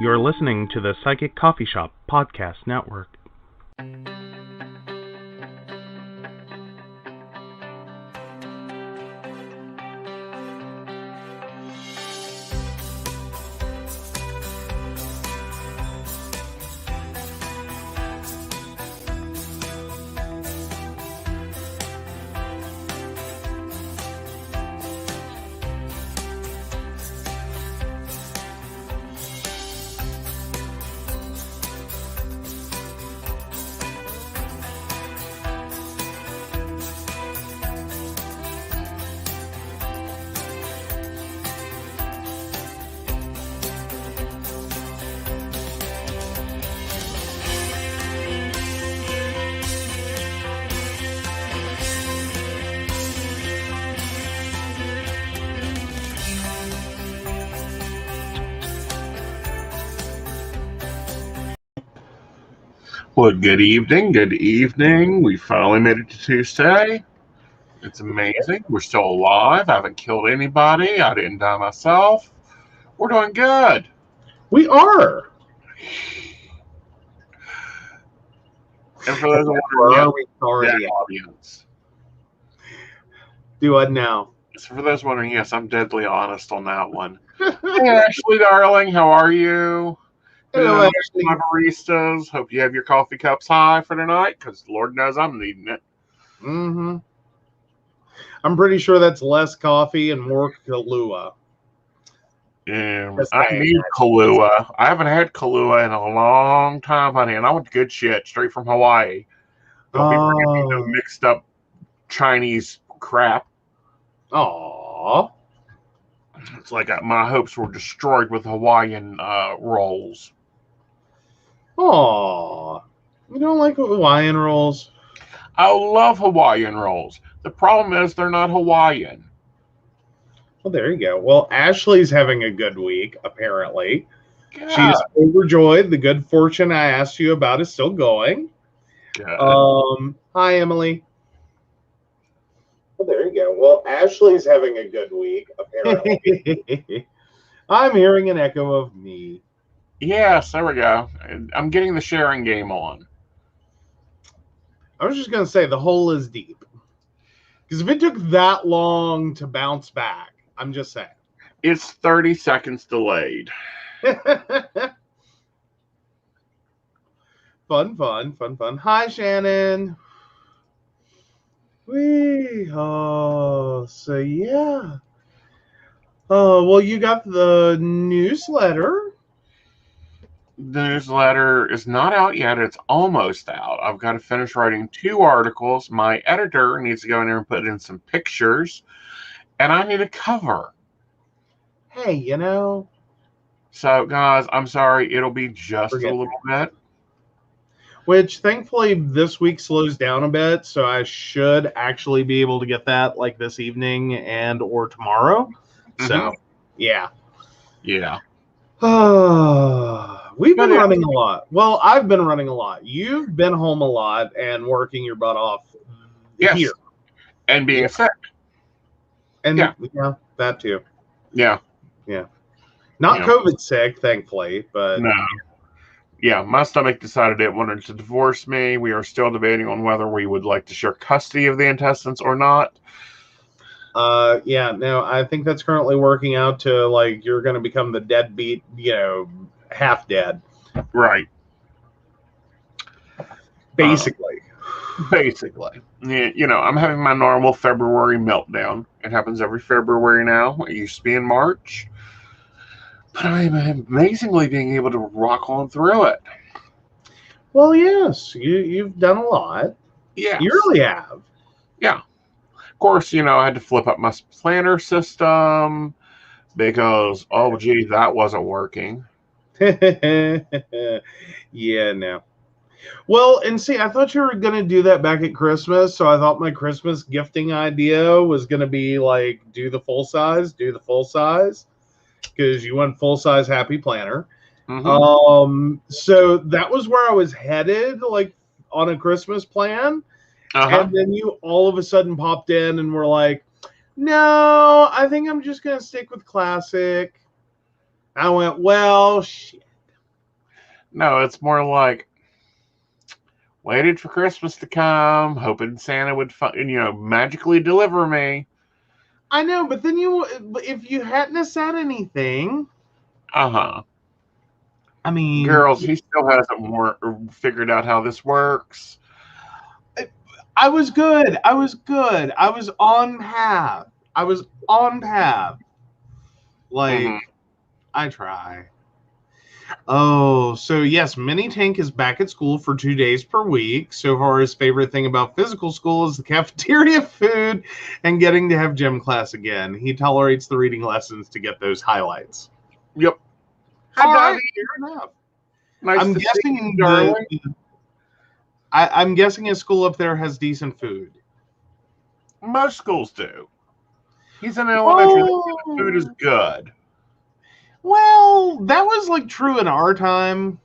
You're listening to the Psychic Coffee Shop Podcast Network. Well, good evening. We finally made it to Tuesday. It's amazing. We're still alive. I haven't killed anybody. I didn't die myself. We're doing good. We are. And for those wondering, audience. Do what now? So for those wondering, yes, I'm deadly honest on that one. Hey, Ashley, darling, how are you? Hello, Ashley. My baristas. Hope you have your coffee cups high for tonight, because Lord knows I'm needing it. Mm-hmm. I'm pretty sure that's less coffee and more Kahlua. Yeah, I need Kahlua. I haven't had Kahlua in a long time, honey, and I want good shit straight from Hawaii. Don't be bringing me no mixed up Chinese crap. Aww. It's like my hopes were destroyed with Hawaiian rolls. Aww. You don't like Hawaiian rolls? I love Hawaiian rolls. The problem is they're not Hawaiian. Well, there you go. Well, Ashley's having a good week, apparently. Yeah. She is overjoyed. The good fortune I asked you about is still going. Good. Hi, Emily. Well, there you go. Well, Ashley's having a good week, apparently. I'm hearing an echo of me. Yes, there we go. I'm getting the sharing game on. I was just going to say the hole is deep. Because if it took that long to bounce back, I'm just saying. It's 30 seconds delayed. Fun. Hi, Shannon. So yeah. Well, you got the newsletter. The newsletter is not out yet. It's almost out. I've got to finish writing 2 articles. My editor needs to go in there and put in some pictures. And I need a cover. Hey, you know. So, guys, I'm sorry. It'll be just a little bit. Which, thankfully, this week slows down a bit. So I should actually be able to get that like this evening and or tomorrow. Mm-hmm. So, yeah. Yeah. We've been running a lot. Well, I've been running a lot. You've been home a lot and working your butt off here. And being sick. And yeah, that too. Yeah. Not COVID sick, thankfully, but no. Yeah, my stomach decided it wanted to divorce me. We are still debating on whether we would like to share custody of the intestines or not. I think that's currently working out to like you're going to become the deadbeat, half dead. Right. Basically. Yeah, I'm having my normal February meltdown. It happens every February now. It used to be in March. But I'm amazingly being able to rock on through it. Well, yes, you've done a lot. Yeah. You really have. Yeah. Of course, I had to flip up my planner system because, that wasn't working. Yeah, no. Well, and see, I thought you were going to do that back at Christmas, so I thought my Christmas gifting idea was going to be like, do the full size, because you want full-size happy planner. Mm-hmm. So that was where I was headed, like, on a Christmas plan. Uh-huh. And then you all of a sudden popped in and were like, no, I think I'm just going to stick with classic. I went, well, shit. No, it's more like waited for Christmas to come, hoping Santa would, magically deliver me. I know, but then if you hadn't said anything, Uh-huh. I mean, Girls, he still hasn't figured out how this works. I was good. I was on path. Like, I try. Oh, so yes, Mini Tank is back at school for 2 days per week. So far, his favorite thing about physical school is the cafeteria food and getting to have gym class again. He tolerates the reading lessons to get those highlights. Yep. All right, fair enough. Nice I'm guessing darling. I'm guessing his school up there has decent food. Most schools do. He's in elementary. The food is good. Well, that was like true in our time,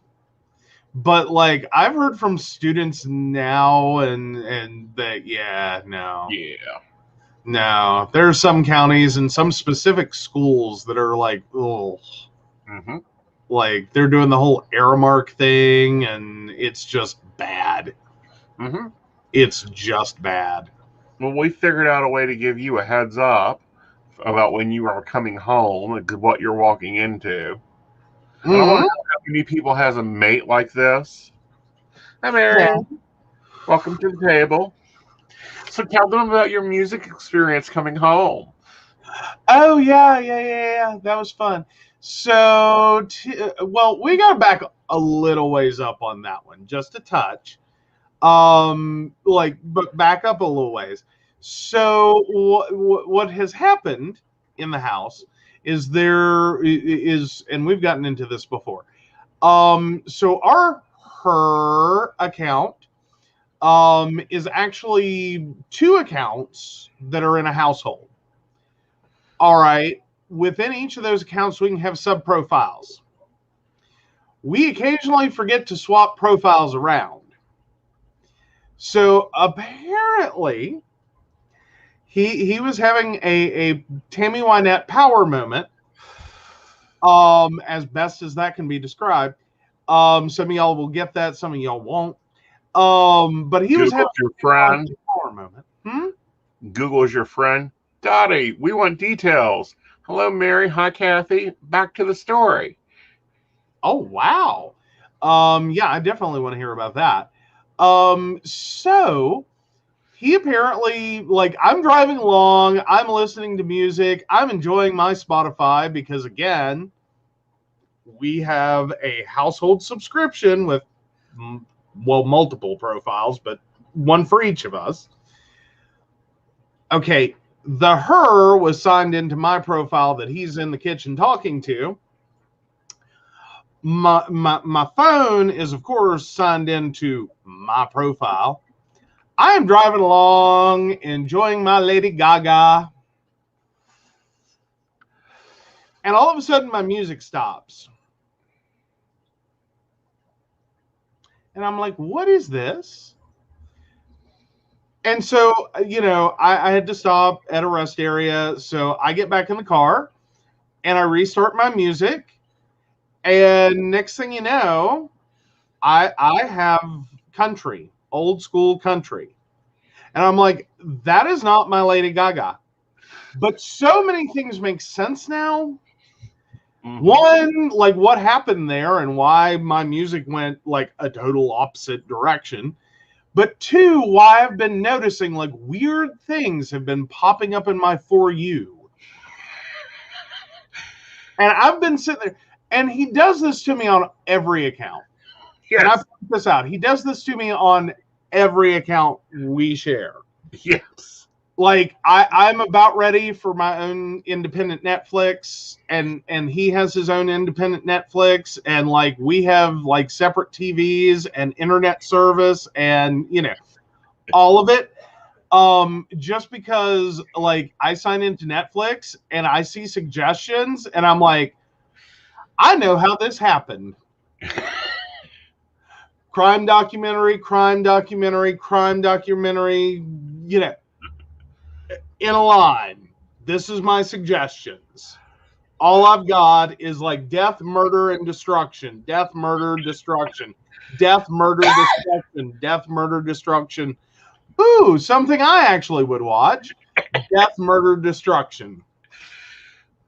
but like I've heard from students now, and that no, there are some counties and some specific schools that are like, oh, like they're doing the whole Aramark thing, and it's just bad. It's just bad. Well, we figured out a way to give you a heads up about when you are coming home and what you're walking into. I don't want to know how many people has a mate like this. Hi, Mary. Yeah. Welcome to the table. So tell them about your music experience coming home. Oh, yeah. That was fun. So, well, we got back a little ways up on that one, just a touch. But back up a little ways. So what has happened in the house is and we've gotten into this before. So her account is actually 2 accounts that are in a household. All right. Within each of those accounts, we can have sub-profiles. We occasionally forget to swap profiles around. So apparently, he was having a Tammy Wynette power moment, as best as that can be described. Some of y'all will get that, some of y'all won't. But he was having your friend. A power moment. Google's your friend. Dottie, we want details. Hello, Mary. Hi, Kathy. Back to the story. Oh, wow. Yeah, I definitely want to hear about that. So he apparently, like, I'm driving along, I'm listening to music, I'm enjoying my Spotify because, again, we have a household subscription with, well, multiple profiles, but one for each of us. Okay, the her was signed into my profile that he's in the kitchen talking to. My phone is, of course, signed into my profile. I am driving along, enjoying my Lady Gaga. And all of a sudden, my music stops. And I'm like, what is this? And so, I had to stop at a rest area. So I get back in the car and I restart my music. And next thing you know, I have country, old school country. And I'm like, that is not my Lady Gaga. But so many things make sense now. One, like what happened there and why my music went like a total opposite direction. But 2, why I've been noticing like weird things have been popping up in my For You. And I've been sitting there, and he does this to me on every account. Yes. And I point this out. He does this to me on every account we share. Yes. Like I'm about ready for my own independent Netflix, and he has his own independent Netflix, and like we have like separate TVs and internet service and all of it. Just because like I sign into Netflix and I see suggestions and I'm like, I know how this happened. Crime documentary, in a line. This is my suggestions. All I've got is like death, murder, and destruction. Death, murder, destruction. Death, murder, destruction. Death, murder, destruction. Ooh, something I actually would watch. Death, murder, destruction.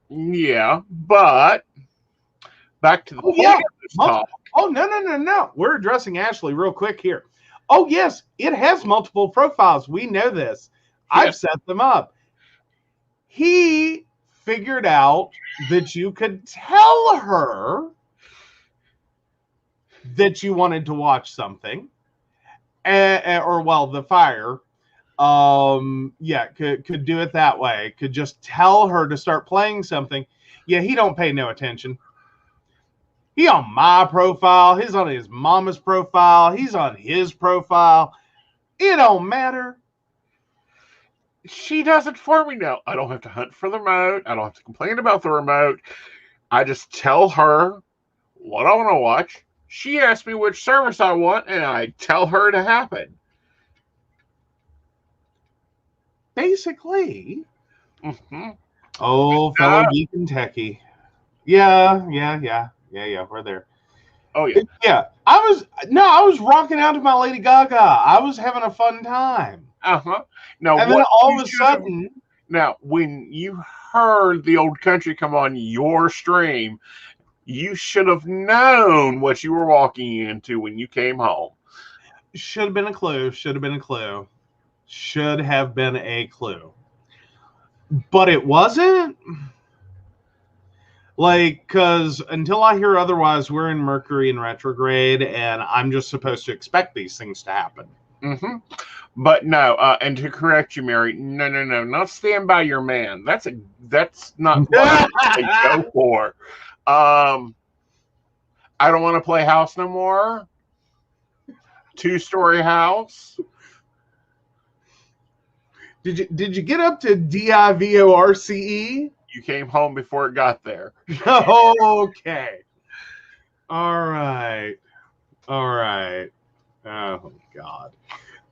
Yeah, but back to the point of this talk. Oh, no. We're addressing Ashley real quick here. Oh, yes, it has multiple profiles. We know this. I've set them up. He figured out that you could tell her that you wanted to watch something, the fire, could do it that way. Could just tell her to start playing something. Yeah, he don't pay no attention. He on my profile. He's on his mama's profile. He's on his profile. It don't matter. She does it for me now. I don't have to hunt for the remote. I don't have to complain about the remote. I just tell her what I want to watch. She asks me which service I want, and I tell her to happen. Basically. Mm-hmm. Oh, fellow geek and techie. Yeah, we're there. Oh, yeah. Yeah, I was rocking out to my Lady Gaga. I was having a fun time. Uh-huh. Now, and then all of a sudden... Now, when you heard the old country come on your stream, you should have known what you were walking into when you came home. Should have been a clue. But it wasn't. Like, because until I hear otherwise, we're in Mercury in retrograde, and I'm just supposed to expect these things to happen. Mm-hmm. But no, and to correct you, Mary, no, not Stand By Your Man. That's not what I go for. I don't want to play house no more. 2-story house. Did you get up to DIVORCE? You came home before it got there. Okay. All right. Oh God.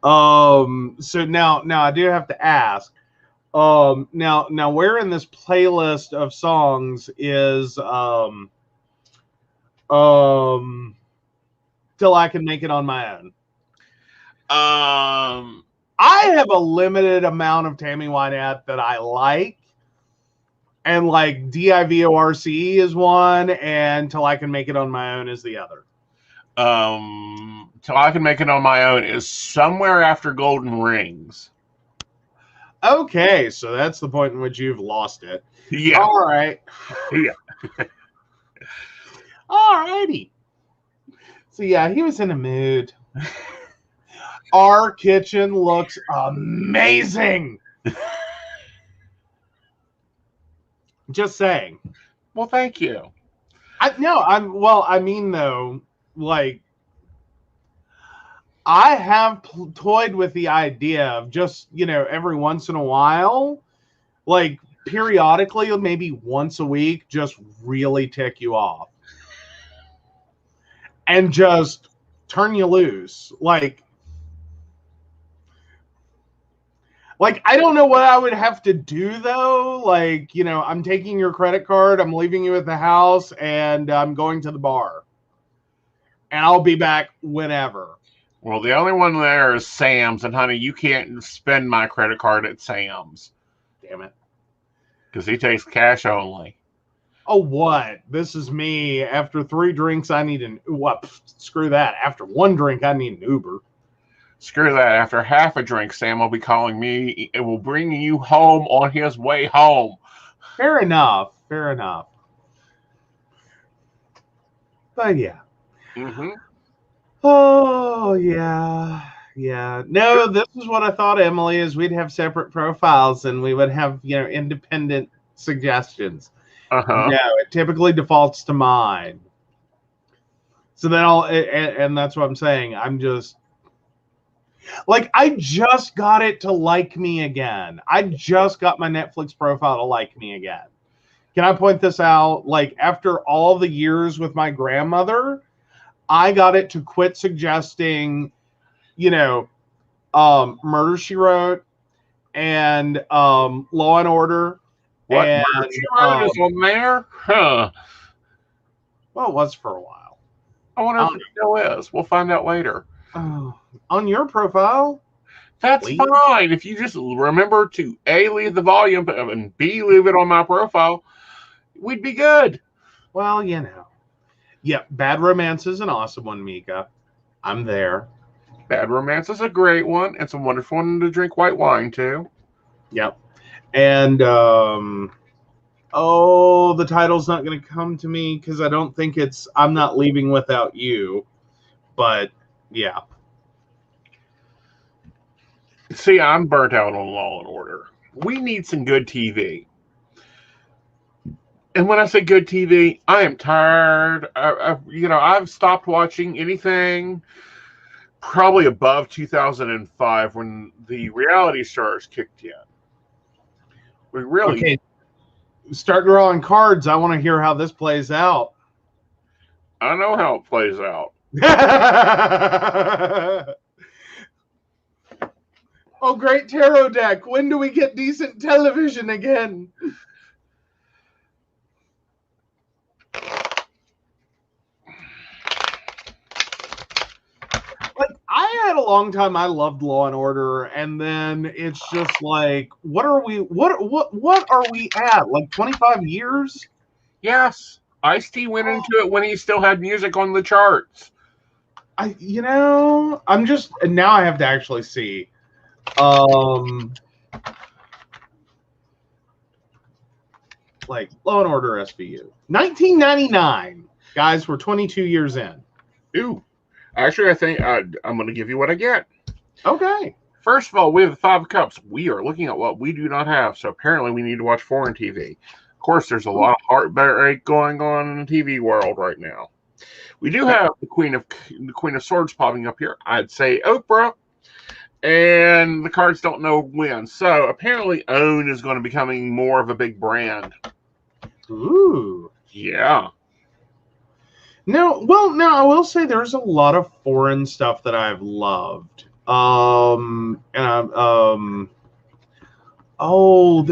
So now I do have to ask. Now where in this playlist of songs is Till I Can Make It on My Own? I have a limited amount of Tammy Wynette that I like. And like DIVORCE is one, and Till I Can Make It on My Own is the other. Till I Can Make It on My Own is somewhere after Golden Rings. Okay, so that's the point in which you've lost it. Yeah. All right. Yeah. All righty. So yeah, he was in a mood. Our kitchen looks amazing. Just saying. Well, thank you. I have toyed with the idea of just, every once in a while, like periodically, maybe once a week, just really tick you off. And just turn you loose. Like, I don't know what I would have to do, though. Like, I'm taking your credit card, I'm leaving you at the house, and I'm going to the bar. And I'll be back whenever. Well, the only one there is Sam's, and honey, you can't spend my credit card at Sam's. Damn it. Because he takes cash only. Oh, what? This is me. After 3 drinks, I need screw that. After 1 drink, I need an Uber. Screw that. After half a drink, Sam will be calling me. It will bring you home on his way home. Fair enough. But yeah. Mm-hmm. Oh, yeah. No, this is what I thought, Emily, is we'd have separate profiles and we would have, independent suggestions. Uh-huh. No, it typically defaults to mine. So then and that's what I'm saying. I'm just... Like, I just got it to like me again. I just got my Netflix profile to like me again. Can I point this out? Like, after all the years with my grandmother, I got it to quit suggesting, Murder, She Wrote, and Law and Order, What? And Murder, She Wrote is on there? Huh. well, it was for a while. I wonder if it still is. We'll find out later. On your profile? That's fine. If you just remember to A, leave the volume, and B, leave it on my profile, we'd be good. Well, you know. Yep, Bad Romance is an awesome one, Mika. I'm there. Bad Romance is a great one. It's a wonderful one to drink white wine, too. Yep. And, the title's not going to come to me because I don't think it's I'm Not Leaving Without You. But, yeah. See, I'm burnt out on Law and Order. We need some good TV. And when I say good TV, I am tired. I've stopped watching anything probably above 2005 when the reality stars kicked in. We really... Okay. Start drawing cards. I want to hear how this plays out. I know how it plays out. Oh, great tarot deck. When do we get decent television again? Like, I had a long time I loved Law and Order, and then it's just like, what are we at? Like 25 years? Yes. Ice-T went into it when he still had music on the charts. I'm just, and now I have to actually see. Like Law and Order SVU. 1999. Guys, we're 22 years in. Ooh. Actually, I think I'm going to give you what I get. Okay. First of all, we have the 5 of Cups. We are looking at what we do not have, so apparently we need to watch foreign TV. Of course, there's a lot of heartbreak going on in the TV world right now. We do have the Queen of Swords popping up here. I'd say Oprah. And the cards don't know when. So apparently OWN is going to be becoming more of a big brand. Ooh. Yeah. No, I will say there's a lot of foreign stuff that I've loved. There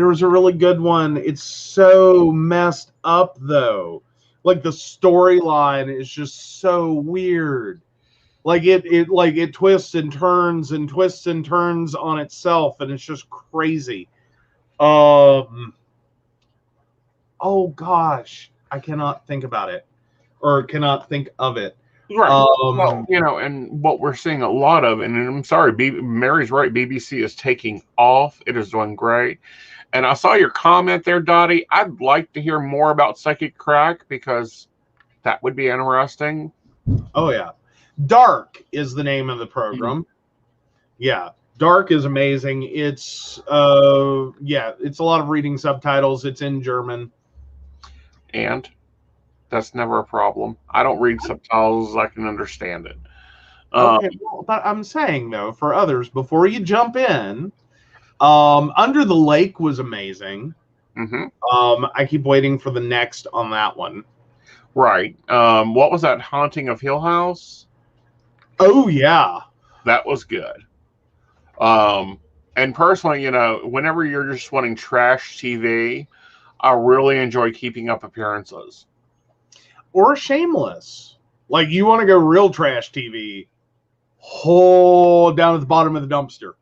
was a really good one. It's so messed up though. Like the storyline is just so weird. Like it twists and turns on itself, and it's just crazy. Oh gosh, I cannot think about it, or cannot think of it. Right. Well, and what we're seeing a lot of, and I'm sorry, Mary's right. BBC is taking off. It is doing great. And I saw your comment there, Dottie. I'd like to hear more about Psychic Crack because that would be interesting. Oh yeah. Dark is the name of the program. Mm-hmm. Yeah, Dark is amazing. It's it's a lot of reading subtitles. It's in German. And that's never a problem. I don't read subtitles. I can understand it. Okay, but I'm saying though, for others, before you jump in, Under the Lake was amazing. Mm-hmm. I keep waiting for the next on that one. Right. What was that? Haunting of Hill House? Oh yeah, that was good. And personally, whenever you're just wanting trash TV, I really enjoy Keeping Up Appearances. Or Shameless. Like you want to go real trash TV, down at the bottom of the dumpster.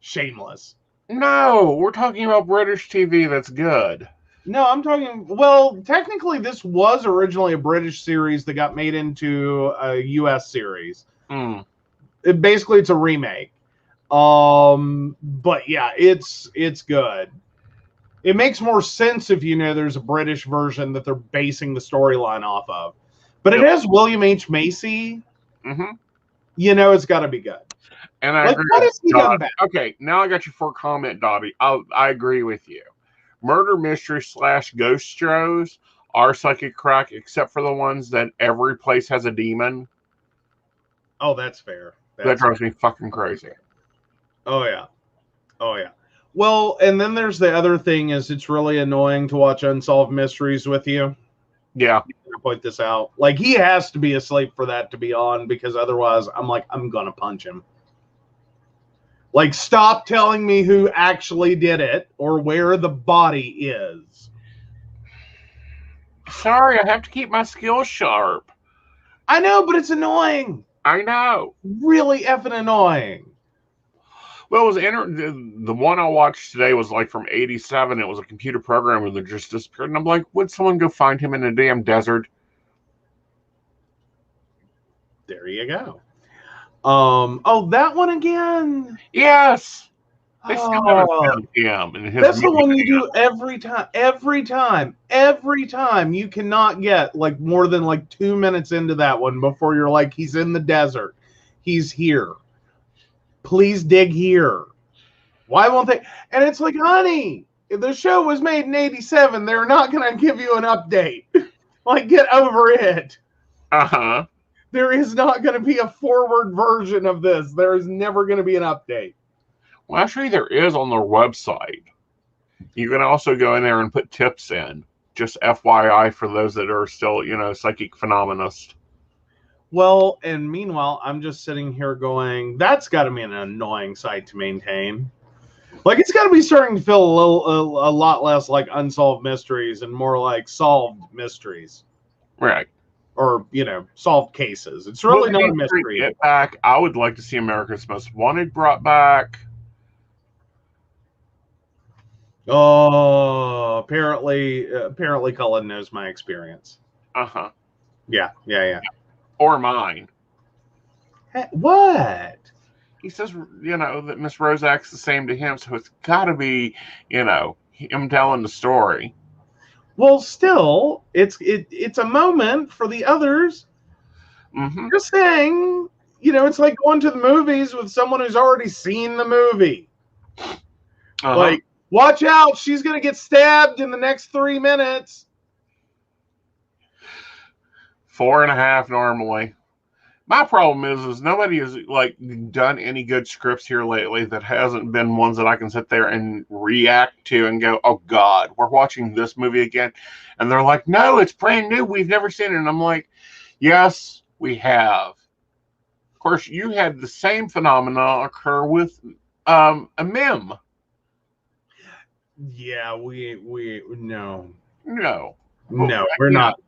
Shameless. No, we're talking about British TV that's good. No, I'm talking... Well, technically, this was originally a British series that got made into a U.S. series. Mm. Basically, it's a remake. But yeah, it's good. It makes more sense if there's a British version that they're basing the storyline off of. But it has William H. Macy. Mm-hmm. It's got to be good. And I agree. What has he done bad? Okay, now I got you for a comment, Dobby. I agree with you. Murder mystery / ghost shows are Psychic Crack, except for the ones that every place has a demon. Oh, that's fair. That drives me fucking crazy. Oh yeah. Well, and then there's the other thing is it's really annoying to watch Unsolved Mysteries with you. Yeah. To point this out. Like he has to be asleep for that to be on because otherwise I'm going to punch him. Like, stop telling me who actually did it or where the body is. Sorry, I have to keep my skills sharp. I know, but it's annoying. I know. Really effing annoying. Well, it was the one I watched today was like from '87. It was a computer program that just disappeared. And I'm like, would someone go find him in a damn desert? There you go. Oh, that one again. Yes. They still haven't found him. And that's the one you do every time. Every time. You cannot get like more than like 2 minutes into that one before you're like, he's in the desert. He's here. Please dig here. Why won't they? And it's like, honey, if the show was made in '87, they're not going to give you an update. Like, get over it. Uh-huh. There is not going to be a forward version of this. There is never going to be an update. Well, actually, there is on their website. You can also go in there and put tips in. Just FYI for those that are still, psychic phenomenist. Well, and meanwhile, I'm just sitting here going, that's got to be an annoying site to maintain. Like, it's got to be starting to feel a lot less like unsolved mysteries and more like solved mysteries. Right. Or, solved cases. It's really not a mystery. Get back. I would like to see America's Most Wanted brought back. Oh, apparently Cullen knows my experience. Uh-huh. Yeah. Or mine. Hey, what? He says, that Miss Rose acts the same to him, so it's got to be, him telling the story. Well, still, it's a moment for the others. Mm-hmm. Just saying, it's like going to the movies with someone who's already seen the movie. Uh-huh. Like, watch out, she's going to get stabbed in the next 3 minutes. 4.5 normally. My problem is nobody has done any good scripts here lately that hasn't been ones that I can sit there and react to and go, oh God, we're watching this movie again. And they're like, no, it's brand new. We've never seen it. And I'm like, yes, we have. Of course, you had the same phenomena occur with a meme. Yeah, we no, we're not.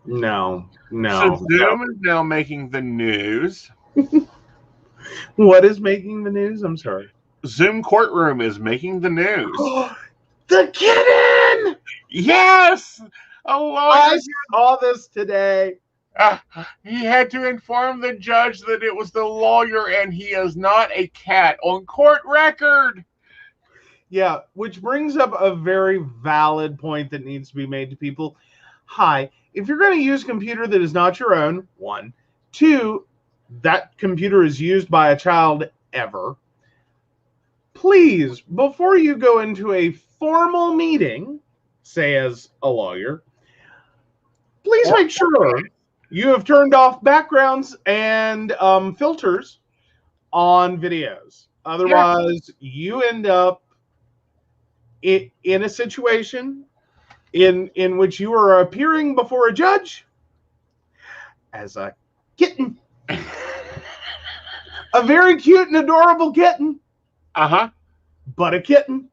No. So Zoom is now making the news. What is making the news? I'm sorry. Zoom Courtroom is making the news. The kitten! Yes! I saw this today. He had to inform the judge that it was the lawyer and he is not a cat on court record. Yeah, which brings up a very valid point that needs to be made to people. Hi, if you're going to use a computer that is not your own, 1. 2, that computer is used by a child ever. Please, before you go into a formal meeting, say as a lawyer, please make sure you have turned off backgrounds and filters on videos. Otherwise, you end up in a situation in which you are appearing before a judge as a kitten. A very cute and adorable kitten. Uh-huh. But a kitten.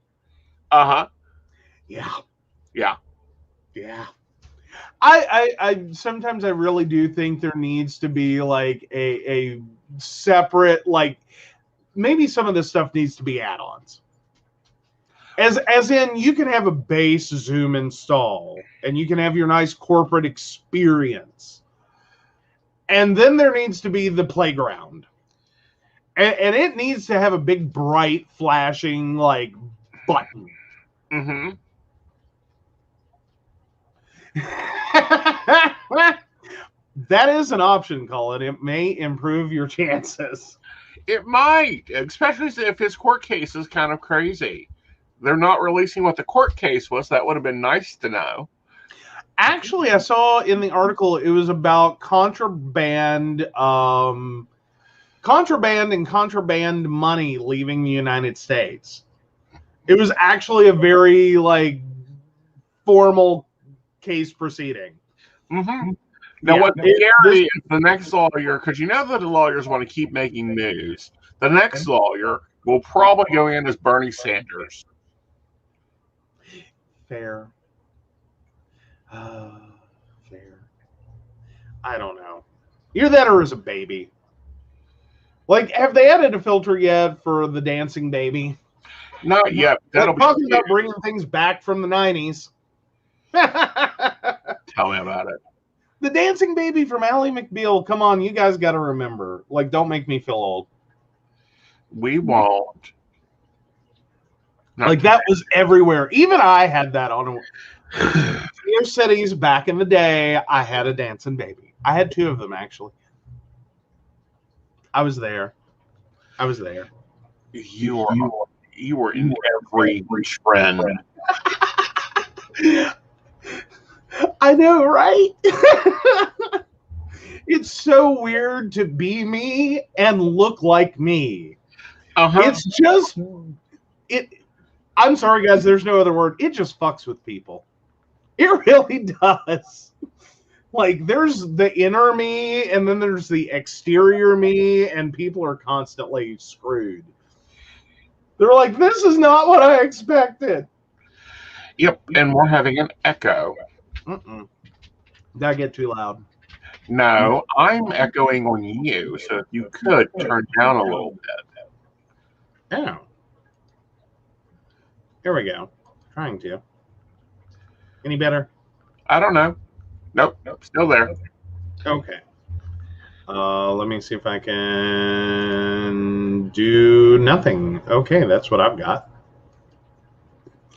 Uh-huh. Yeah. I sometimes I really do think there needs to be like a separate, like, maybe some of this stuff needs to be add-ons. As in, you can have a base Zoom install and you can have your nice corporate experience. And then there needs to be the playground. And it needs to have a big, bright, flashing, like, button. Mm-hmm. That is an option, Colin. It may improve your chances. It might, especially if his court case is kind of crazy. They're not releasing what the court case was. That would have been nice to know. Actually, I saw in the article it was about contraband and contraband money leaving the United States. It was actually a very, like, formal case proceeding. Mm-hmm. Now, what Gary is the next lawyer, because you know that the lawyers want to keep making news. The next lawyer will probably go in as Bernie Sanders. Fair. Fair. I don't know. Either that or as a baby. Like, have they added a filter yet for the dancing baby? Not yet. We're talking about bringing things back from the 90s. Tell me about it. The dancing baby from Ally McBeal. Come on, you guys got to remember. Like, don't make me feel old. We won't. Like, that was everywhere. Even I had that on Fear Cities back in the day. I had a dancing baby. I had 2 of them, actually. I was there. You were in every trend. I know, right? It's so weird to be me and look like me. It's just I'm sorry, guys. There's no other word. It just fucks with people. It really does. Like, there's the inner me, and then there's the exterior me, and people are constantly screwed. They're like, this is not what I expected. Yep, and we're having an echo. Did I get too loud? No, I'm echoing on you, so if you could turn down a little bit. Oh. Here we go. Trying to. Any better? I don't know. Nope, still there. Okay. Let me see if I can do nothing. Okay, that's what I've got.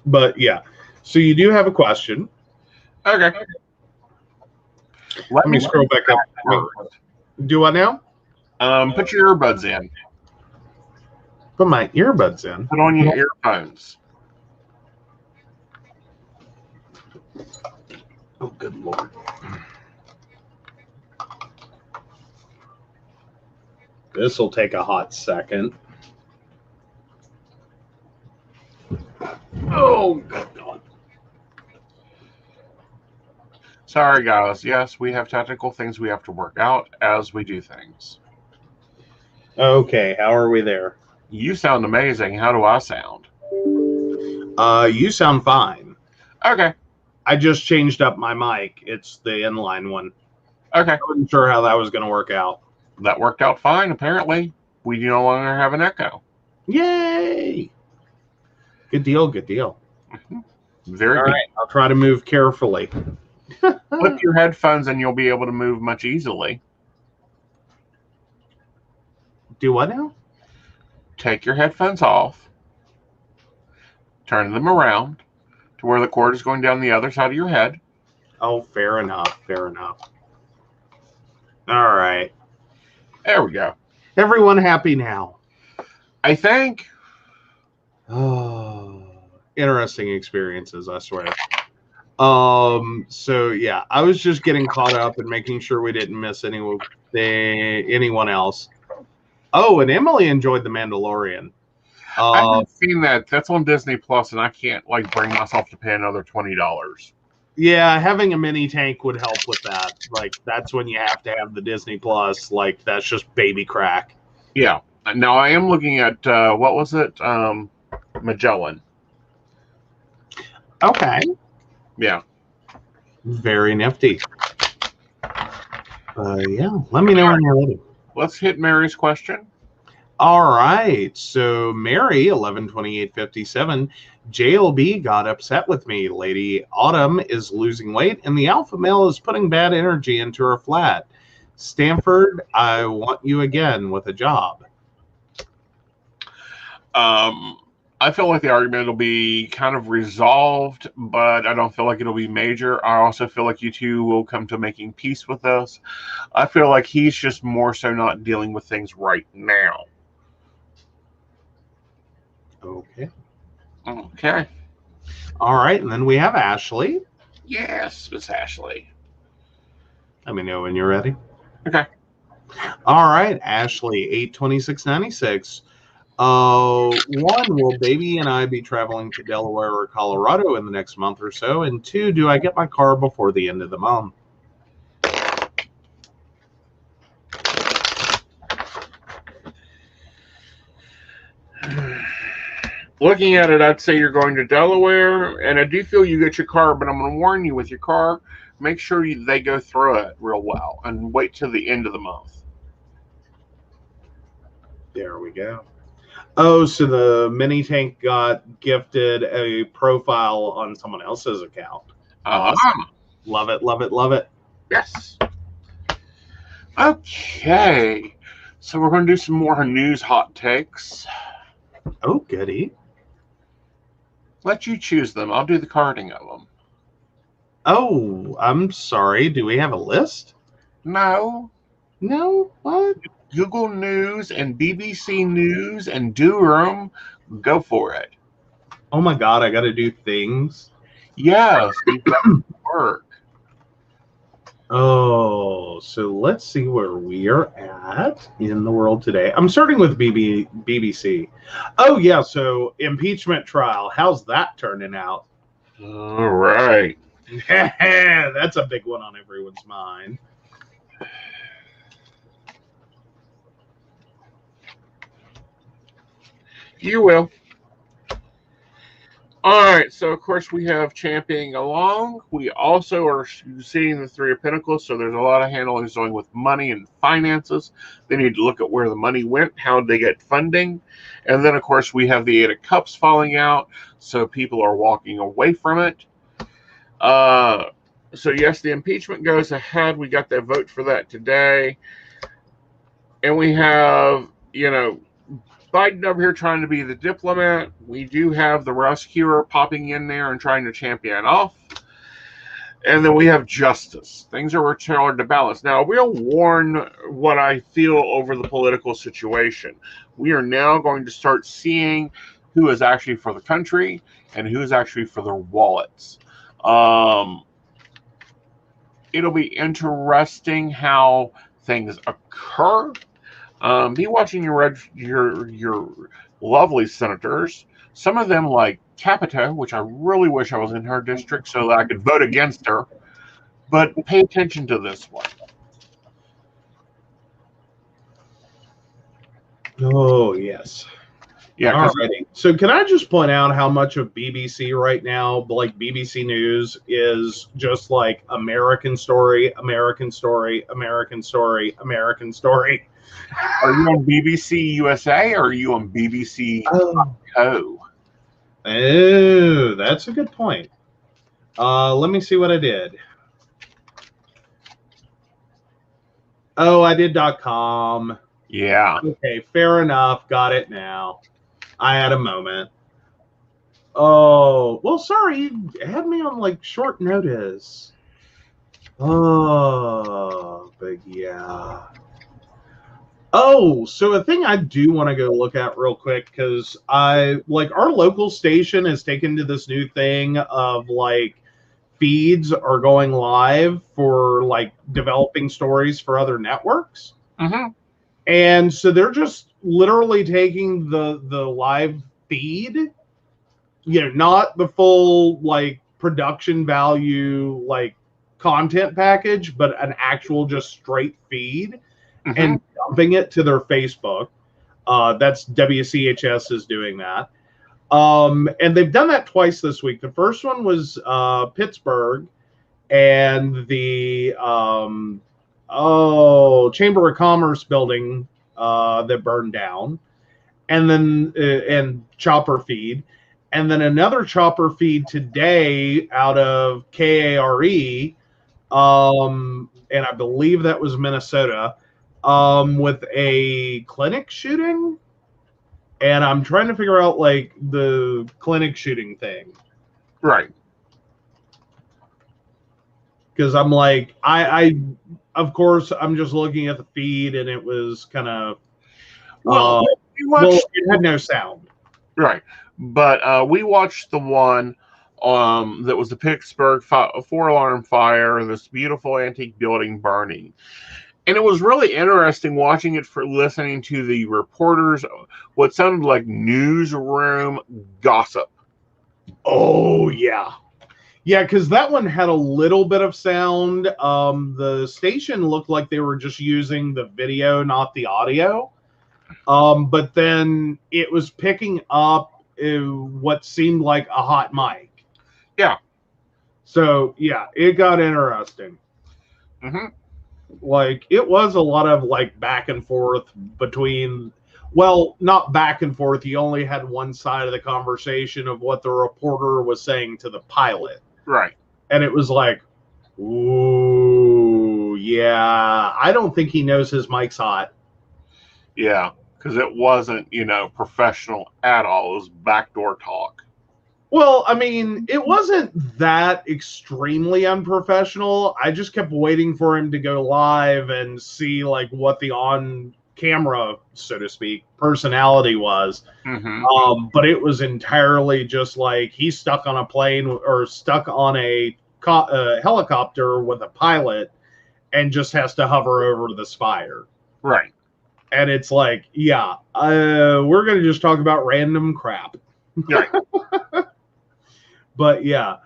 But yeah, so you do have a question. Okay. Let me scroll back up. Do what now? Put your earbuds in. Put my earbuds in. Put on your earphones. Oh, good Lord. This will take a hot second. Oh, good God. Sorry, guys. Yes, we have technical things we have to work out as we do things. Okay, how are we there? You sound amazing. How do I sound? You sound fine. Okay. I just changed up my mic. It's the inline one. Okay. I wasn't sure how that was going to work out. That worked out fine, apparently. We no longer have an echo. Yay! Good deal, good deal. Very All good. right, I'll try to move carefully. Put your headphones and you'll be able to move much easily. Do what now? Take your headphones off. Turn them around to where the cord is going down the other side of your head. Oh, fair enough, fair enough. All right. There we go. Everyone happy now? I think. Oh, interesting experiences, I swear. So yeah, I was just getting caught up and making sure we didn't miss anyone else. Oh, and Emily enjoyed The Mandalorian. I haven't seen that. That's on Disney Plus, and I can't bring myself to pay another $20. Yeah, having a mini tank would help with that. Like, that's when you have to have the Disney Plus. Like, that's just baby crack. Yeah. Now I am looking at what was it? Magellan. Okay. Yeah. Very nifty. Yeah. Let me know when you're ready. Let's hit Mary's question. All right. So Mary, 11/28/57, JLB got upset with me. Lady Autumn is losing weight, and the alpha male is putting bad energy into her flat. Stanford, I want you again with a job. I feel like the argument will be kind of resolved, but I don't feel like it'll be major. I also feel like you two will come to making peace with us. I feel like he's just more so not dealing with things right now. Okay. Okay. All right. And then we have Ashley. Yes, Miss Ashley. Let me know when you're ready. Okay. All right. Ashley, 8/26/96. One, will baby and I be traveling to Delaware or Colorado in the next month or so? And two, do I get my car before the end of the month? looking at it, I'd say you're going to Delaware, and I do feel you get your car, but I'm going to warn you with your car, make sure they go through it real well and wait till the end of the month. There we go. Oh, so the mini tank got gifted a profile on someone else's account. Awesome. Love it, love it, love it. Yes. Okay. So we're going to do some more news hot takes. Oh, goody. Let you choose them. I'll do the carding of them. Oh, I'm sorry. Do we have a list? No. No? What? Google News and BBC News and Durham. Go for it. Oh my God, I got to do things. Yes, we've got to work. Oh, so let's see where we are at in the world today. I'm starting with BBC. Oh, yeah, so impeachment trial. How's that turning out? All right. That's a big one on everyone's mind. You will. All right, so of course we have championing along. We also are seeing the Three of Pentacles, so there's a lot of handling going with money and finances. They need to look at where the money went, how they get funding. And then, of course, we have the Eight of Cups falling out, so people are walking away from it. So, yes, the impeachment goes ahead. We got that vote for that today. And we have, Biden over here trying to be the diplomat. We do have the rescuer popping in there and trying to champion off. And then we have justice. Things are returned to balance. Now, we'll warn what I feel over the political situation. We are now going to start seeing who is actually for the country and who is actually for their wallets. It'll be interesting how things occur. Be watching your lovely senators. Some of them, like Capito, which I really wish I was in her district so that I could vote against her. But pay attention to this one. Oh, yes. Yeah. Alrighty. So can I just point out how much of BBC right now, like BBC News, is just like American story, American story, American story, American story? Are you on BBC USA or are you on BBC Co? Oh, that's a good point. Let me see what I did. Oh, I did .com. Yeah. Okay, fair enough. Got it now. I had a moment. Oh, well, sorry. You had me on, like, short notice. Oh, but yeah. Oh, so a thing I do want to go look at real quick, because our local station has taken to this new thing of, like, feeds are going live for, like, developing stories for other networks. Mm-hmm. And so they're just literally taking the live feed, not the full, like, production value, like, content package, but an actual just straight feed, and dumping it to their Facebook. That's WCHS is doing that. And they've done that twice this week. The first one was Pittsburgh and the Chamber of Commerce building that burned down, and then and chopper feed, and then another chopper feed today out of KARE, and I believe that was Minnesota, with a clinic shooting. And I'm trying to figure out, like, the clinic shooting thing. Right. Because I'm like, I of course, I'm just looking at the feed, and it was kind of, it had no sound. Right. But we watched the one that was the Pittsburgh 4-alarm fire, this beautiful antique building burning. And it was really interesting watching it for listening to the reporters, what sounded like newsroom gossip. Oh, yeah. Yeah, because that one had a little bit of sound. The station looked like they were just using the video, not the audio. But then it was picking up what seemed like a hot mic. Yeah. So yeah, it got interesting. Mm-hmm. Like it was a lot of like back and forth between, well, not back and forth. You only had one side of the conversation of what the reporter was saying to the pilot. Right. And it was like, ooh, yeah, I don't think he knows his mic's hot. Yeah, because it wasn't, professional at all. It was backdoor talk. Well, I mean, it wasn't that extremely unprofessional. I just kept waiting for him to go live and see like what the on camera, so to speak, personality was. Mm-hmm. But it was entirely just like he's stuck on a plane or stuck on a helicopter with a pilot and just has to hover over the spire. Right. And it's like, yeah, we're going to just talk about random crap. Right. But yeah.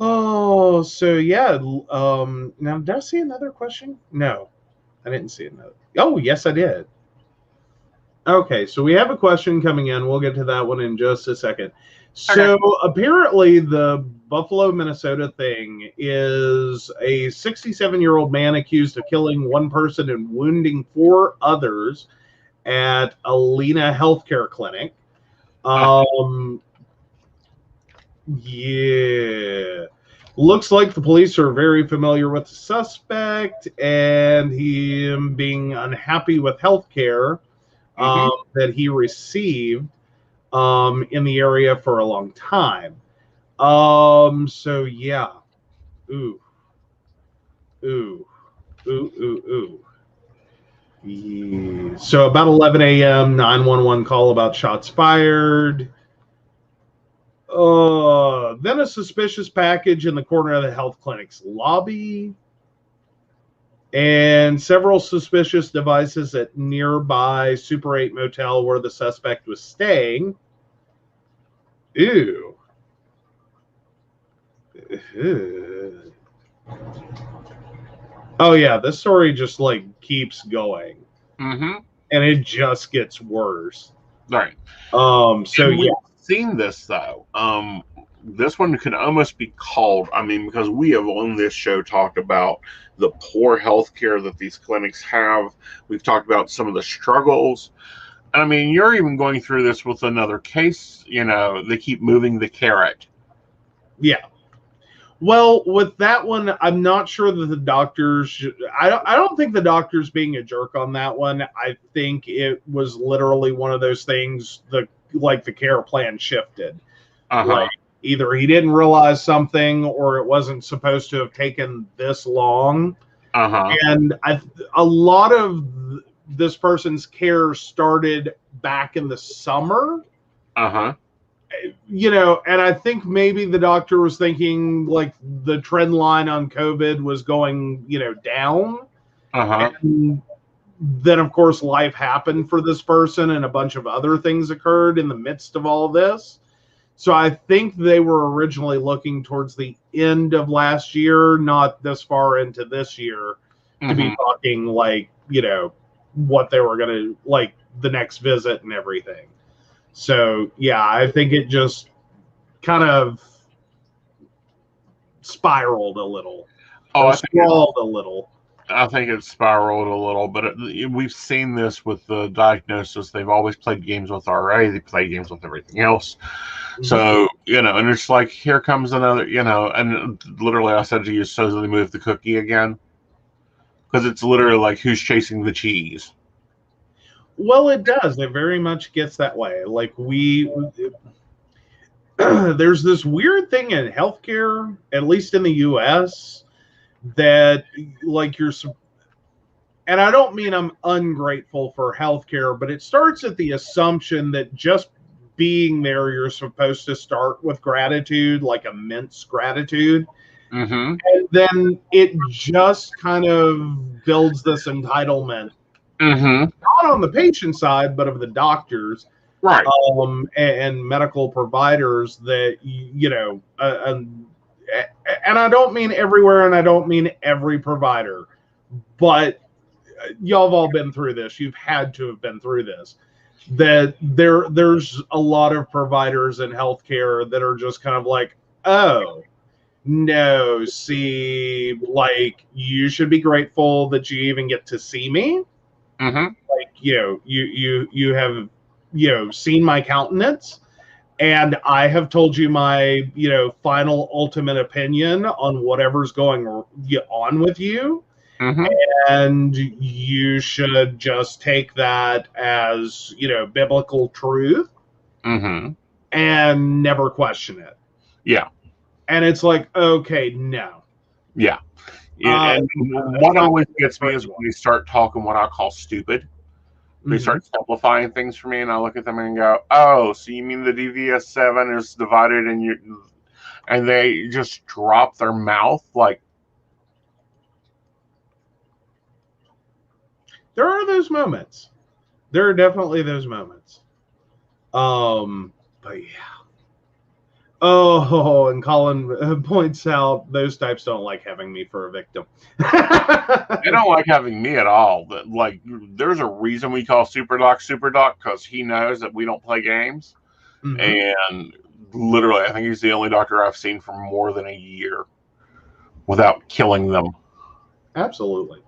Oh, so yeah. Now, did I see another question? No, I didn't see another. Oh, yes, I did. Okay, so we have a question coming in. We'll get to that one in just a second. So apparently the Buffalo, Minnesota thing is a 67-year-old man accused of killing one person and wounding 4 others at Alena Healthcare Clinic. Yeah. Looks like the police are very familiar with the suspect and him being unhappy with healthcare that he received in the area for a long time. So yeah. Ooh. Yeah. So about 11 a.m., 911 call about shots fired. Then a suspicious package in the corner of the health clinic's lobby. And several suspicious devices at nearby Super 8 motel where the suspect was staying. Ew. Oh yeah, this story just like keeps going. Mm-hmm. And it just gets worse. Right. So yeah. Seen this though. This one could almost be called, because we have on this show talked about the poor health care that these clinics have. We've talked about some of the struggles. You're even going through this with another case. They keep moving the carrot. Yeah. Well, with that one, I'm not sure that the doctors. I don't think the doctor's being a jerk on that one. I think it was literally one of those things. The care plan shifted. Like either he didn't realize something, or it wasn't supposed to have taken this long. And a lot of this person's care started back in the summer. And I think maybe the doctor was thinking like the trend line on COVID was going, down. And then, of course, life happened for this person and a bunch of other things occurred in the midst of all this. So I think they were originally looking towards the end of last year, not this far into this year, to be talking like, what they were going to, like the next visit and everything. So, yeah, I think it just kind of spiraled a little. Sprawled a little. I think it spiraled a little, but we've seen this with the diagnosis. They've always played games with RA. They play games with everything else. So, and it's like, here comes another, and literally I said to you, so they move the cookie again. Because it's literally like, who's chasing the cheese? Well, it does. It very much gets that way. Like there's this weird thing in healthcare, at least in the U.S., that like and I don't mean I'm ungrateful for healthcare, but it starts at the assumption that just being there, you're supposed to start with gratitude, like immense gratitude. And then it just kind of builds this entitlement. Not on the patient side, but of the doctors, right? And medical providers that and I don't mean everywhere, and I don't mean every provider, but y'all have all been through this. You've had to have been through this. that there's a lot of providers in healthcare that are just kind of like, oh, no, see, like, you should be grateful that you even get to see me. Mm-hmm. Like, you have, seen my countenance, and I have told you my, final ultimate opinion on whatever's going on with you. Mm-hmm. And you should just take that as, biblical truth Mm-hmm. and never question it. Yeah. And it's like, okay, no. Yeah. And what always gets me is when you start talking what I call stupid. They start simplifying things for me, and I look at them and go, "Oh, so you mean the DVS7 is divided, and they just drop their mouth like." There are those moments. There are definitely those moments. But yeah. Oh, and Colin points out those types don't like having me for a victim. They don't like having me at all. Like, there's a reason we call Super Doc because he knows that we don't play games. And literally, I think he's the only doctor I've seen for more than a year without killing them. Absolutely.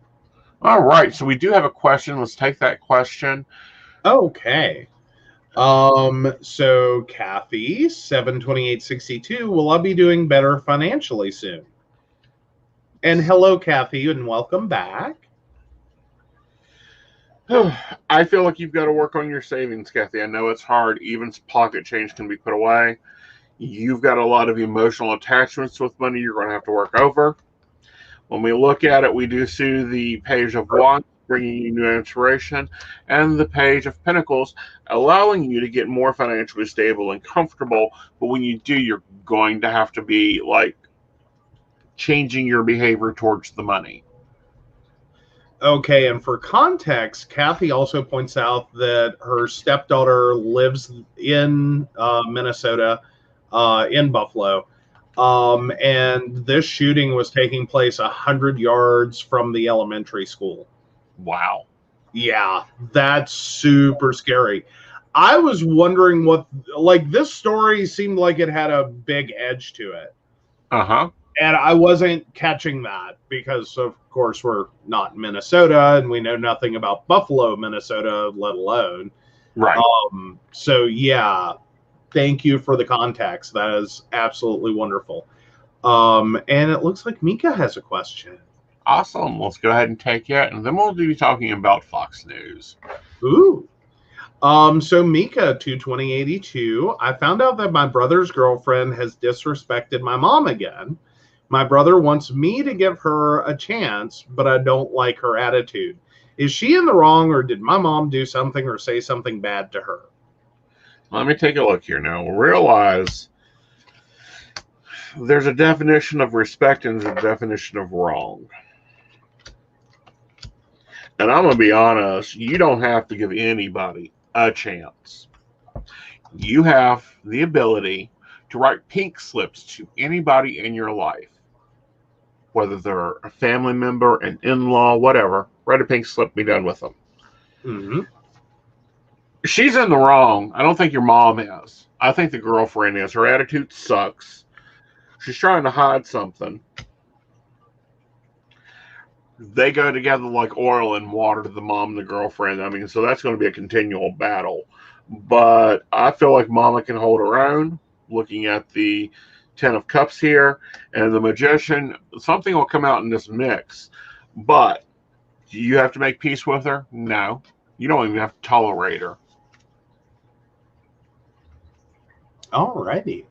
All right, so we do have a question. Let's take that question. Okay. So Kathy, 72862, will I be doing better financially soon? And hello, Kathy, and welcome back. I feel like you've got to work on your savings, Kathy. I know it's hard. Even pocket change can be put away. You've got a lot of emotional attachments with money you're going to have to work over. When we look at it, we do see the Page of Wands bringing you new inspiration, and the Page of Pentacles allowing you to get more financially stable and comfortable. But when you do, you're going to have to be like changing your behavior towards the money. Okay, and for context, Kathy also points out that her stepdaughter lives in Minnesota, in Buffalo, and this shooting was taking place 100 yards from the elementary school. Wow. Yeah, that's super scary. I was wondering this story seemed like it had a big edge to it. Uh-huh. And I wasn't catching that because, of course, we're not in Minnesota and we know nothing about Buffalo, Minnesota, let alone. Right. So, yeah, thank you for the context. That is absolutely wonderful. And it looks like Mika has a question. Awesome. Let's go ahead and take it, and then we'll be talking about Fox News. Ooh. So Mika 22082, I found out that my brother's girlfriend has disrespected my mom again. My brother wants me to give her a chance, but I don't like her attitude. Is she in the wrong, or did my mom do something or say something bad to her? Let me take a look here now. Realize there's a definition of respect and there's a definition of wrong. And I'm going to be honest, you don't have to give anybody a chance. You have the ability to write pink slips to anybody in your life, whether they're a family member, an in-law, whatever. Write a pink slip, be done with them. Mm-hmm. She's in the wrong. I don't think your mom is. I think the girlfriend is. Her attitude sucks. She's trying to hide something. They go together like oil and water, the mom and the girlfriend. I mean, so that's going to be a continual battle. But I feel like Mama can hold her own. Looking at the 10 of Cups here, and the Magician, something will come out in this mix. But do you have to make peace with her? No. You don't even have to tolerate her. Alrighty.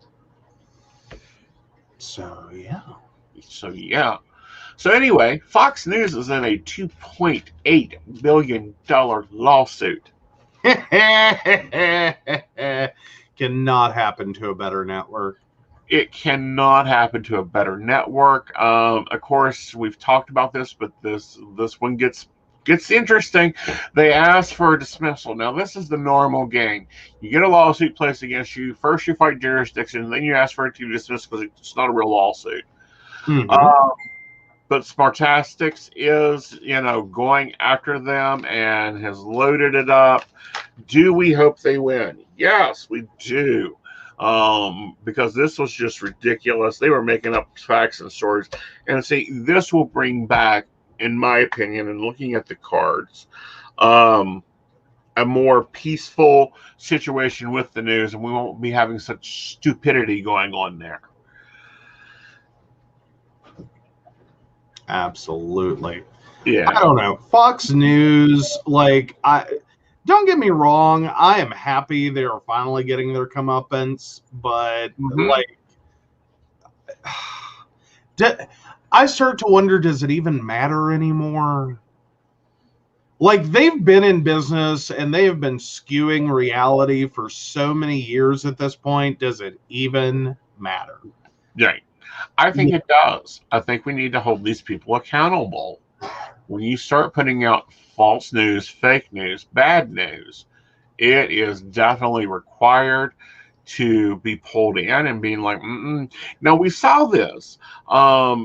So, yeah. So anyway, Fox News is in a $2.8 billion lawsuit. Cannot happen to a better network. It cannot happen to a better network. Of course, we've talked about this, but this one gets interesting. They ask for a dismissal. Now, this is the normal game. You get a lawsuit placed against you. First, you fight jurisdiction, then you ask for it to be dismissed because it's not a real lawsuit. Mm-hmm. But Smartastics is, going after them and has loaded it up. Do we hope they win? Yes, we do. Because this was just ridiculous. They were making up facts and stories. And see, this will bring back, in my opinion, and looking at the cards, a more peaceful situation with the news, and we won't be having such stupidity going on there. Absolutely. Yeah. I don't know. Fox News, like, don't get me wrong, I am happy they are finally getting their comeuppance, but like, I start to wonder, does it even matter anymore? Like, they've been in business and they have been skewing reality for so many years at this point. Does it even matter? Right. I think it does. I think we need to hold these people accountable. When you start putting out false news, fake news, bad news, it is definitely required to be pulled in and being like, Now, we saw this.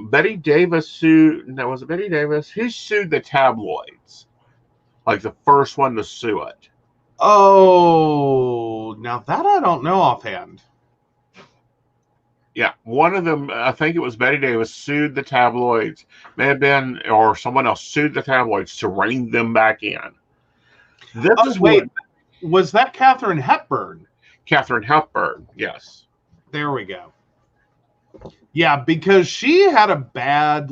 Betty Davis sued, no, was it Betty Davis? Who sued the tabloids? Like the first one to sue it. Oh, now that I don't know offhand. Yeah, one of them, I think it was Betty Davis, sued the tabloids. May have been, or someone else sued the tabloids to rein them back in. Was that Katharine Hepburn? Katharine Hepburn, yes. There we go. Yeah, because she had a bad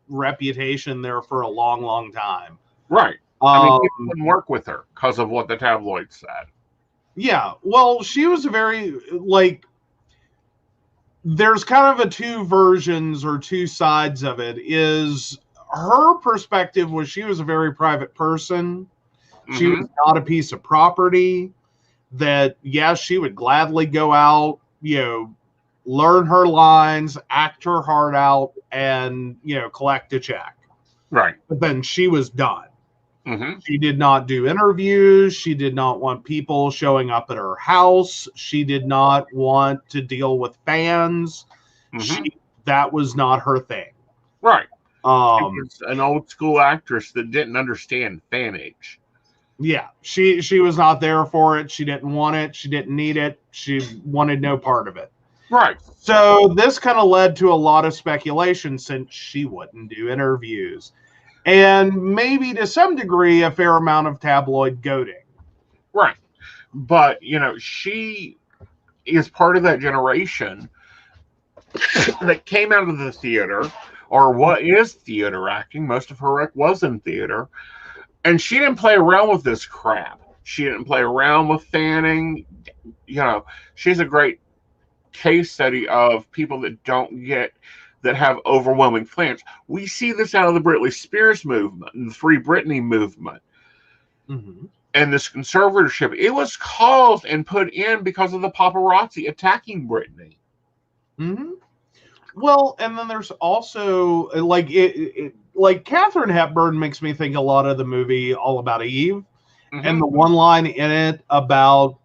reputation there for a long, long time. Right. People wouldn't work with her because of what the tabloids said. Yeah, well, she was a very there's kind of two versions or two sides of it. Is her perspective was she was a very private person. She was not a piece of property. That, yes, she would gladly go out, learn her lines, act her heart out, and, collect a check. Right. But then she was done. She did not do interviews. She did not want people showing up at her house. She did not want to deal with fans. That was not her thing. Right. She was an old school actress that didn't understand fanage. Yeah, she was not there for it. She didn't want it. She didn't need it. She wanted no part of it. Right. So this kind of led to a lot of speculation since she wouldn't do interviews. And maybe to some degree a fair amount of tabloid goading. Right. But, she is part of that generation that came out of the theater, or what is theater acting. Most of her work was in theater. And she didn't play around with this crap. She didn't play around with fanning. She's a great case study of people that have overwhelming fans. We see this out of the Britney Spears movement and the Free Britney movement. And this conservatorship, it was caused and put in because of the paparazzi attacking Britney. Well, and then there's also Katharine Hepburn makes me think a lot of the movie All About Eve, and the one line in it about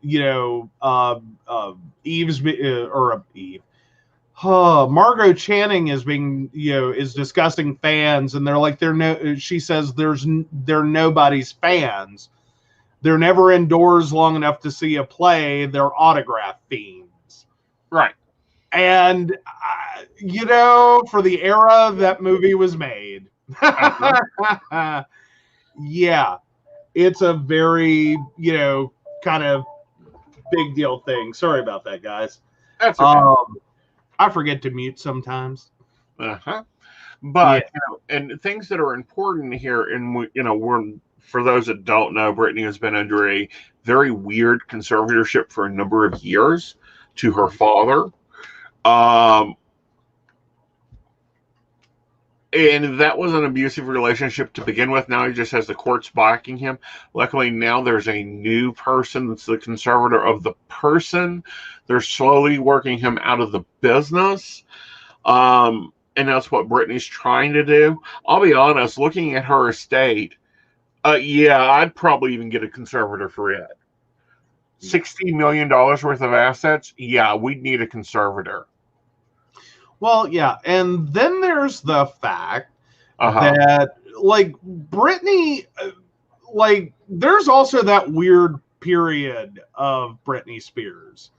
Margot Channing is being is discussing fans, and they're like she says they're nobody's fans. They're never indoors long enough to see a play. They're autograph fiends. Right. And, for the era that movie was made, yeah, it's a very, kind of big deal thing. Sorry about that, guys. That's okay. I forget to mute sometimes. But, and things that are important here, and, for those that don't know, Britney has been under a very weird conservatorship for a number of years to her father. And that was an abusive relationship to begin with. Now he just has the courts backing him. Luckily, now there's a new person that's the conservator of the person. They're slowly working him out of the business. And that's what Britney's trying to do. I'll be honest, looking at her estate, I'd probably even get a conservator for it. $60 million worth of assets, we'd need a conservator. Well, yeah, and then there's the fact that, Britney, there's also that weird period of Britney Spears.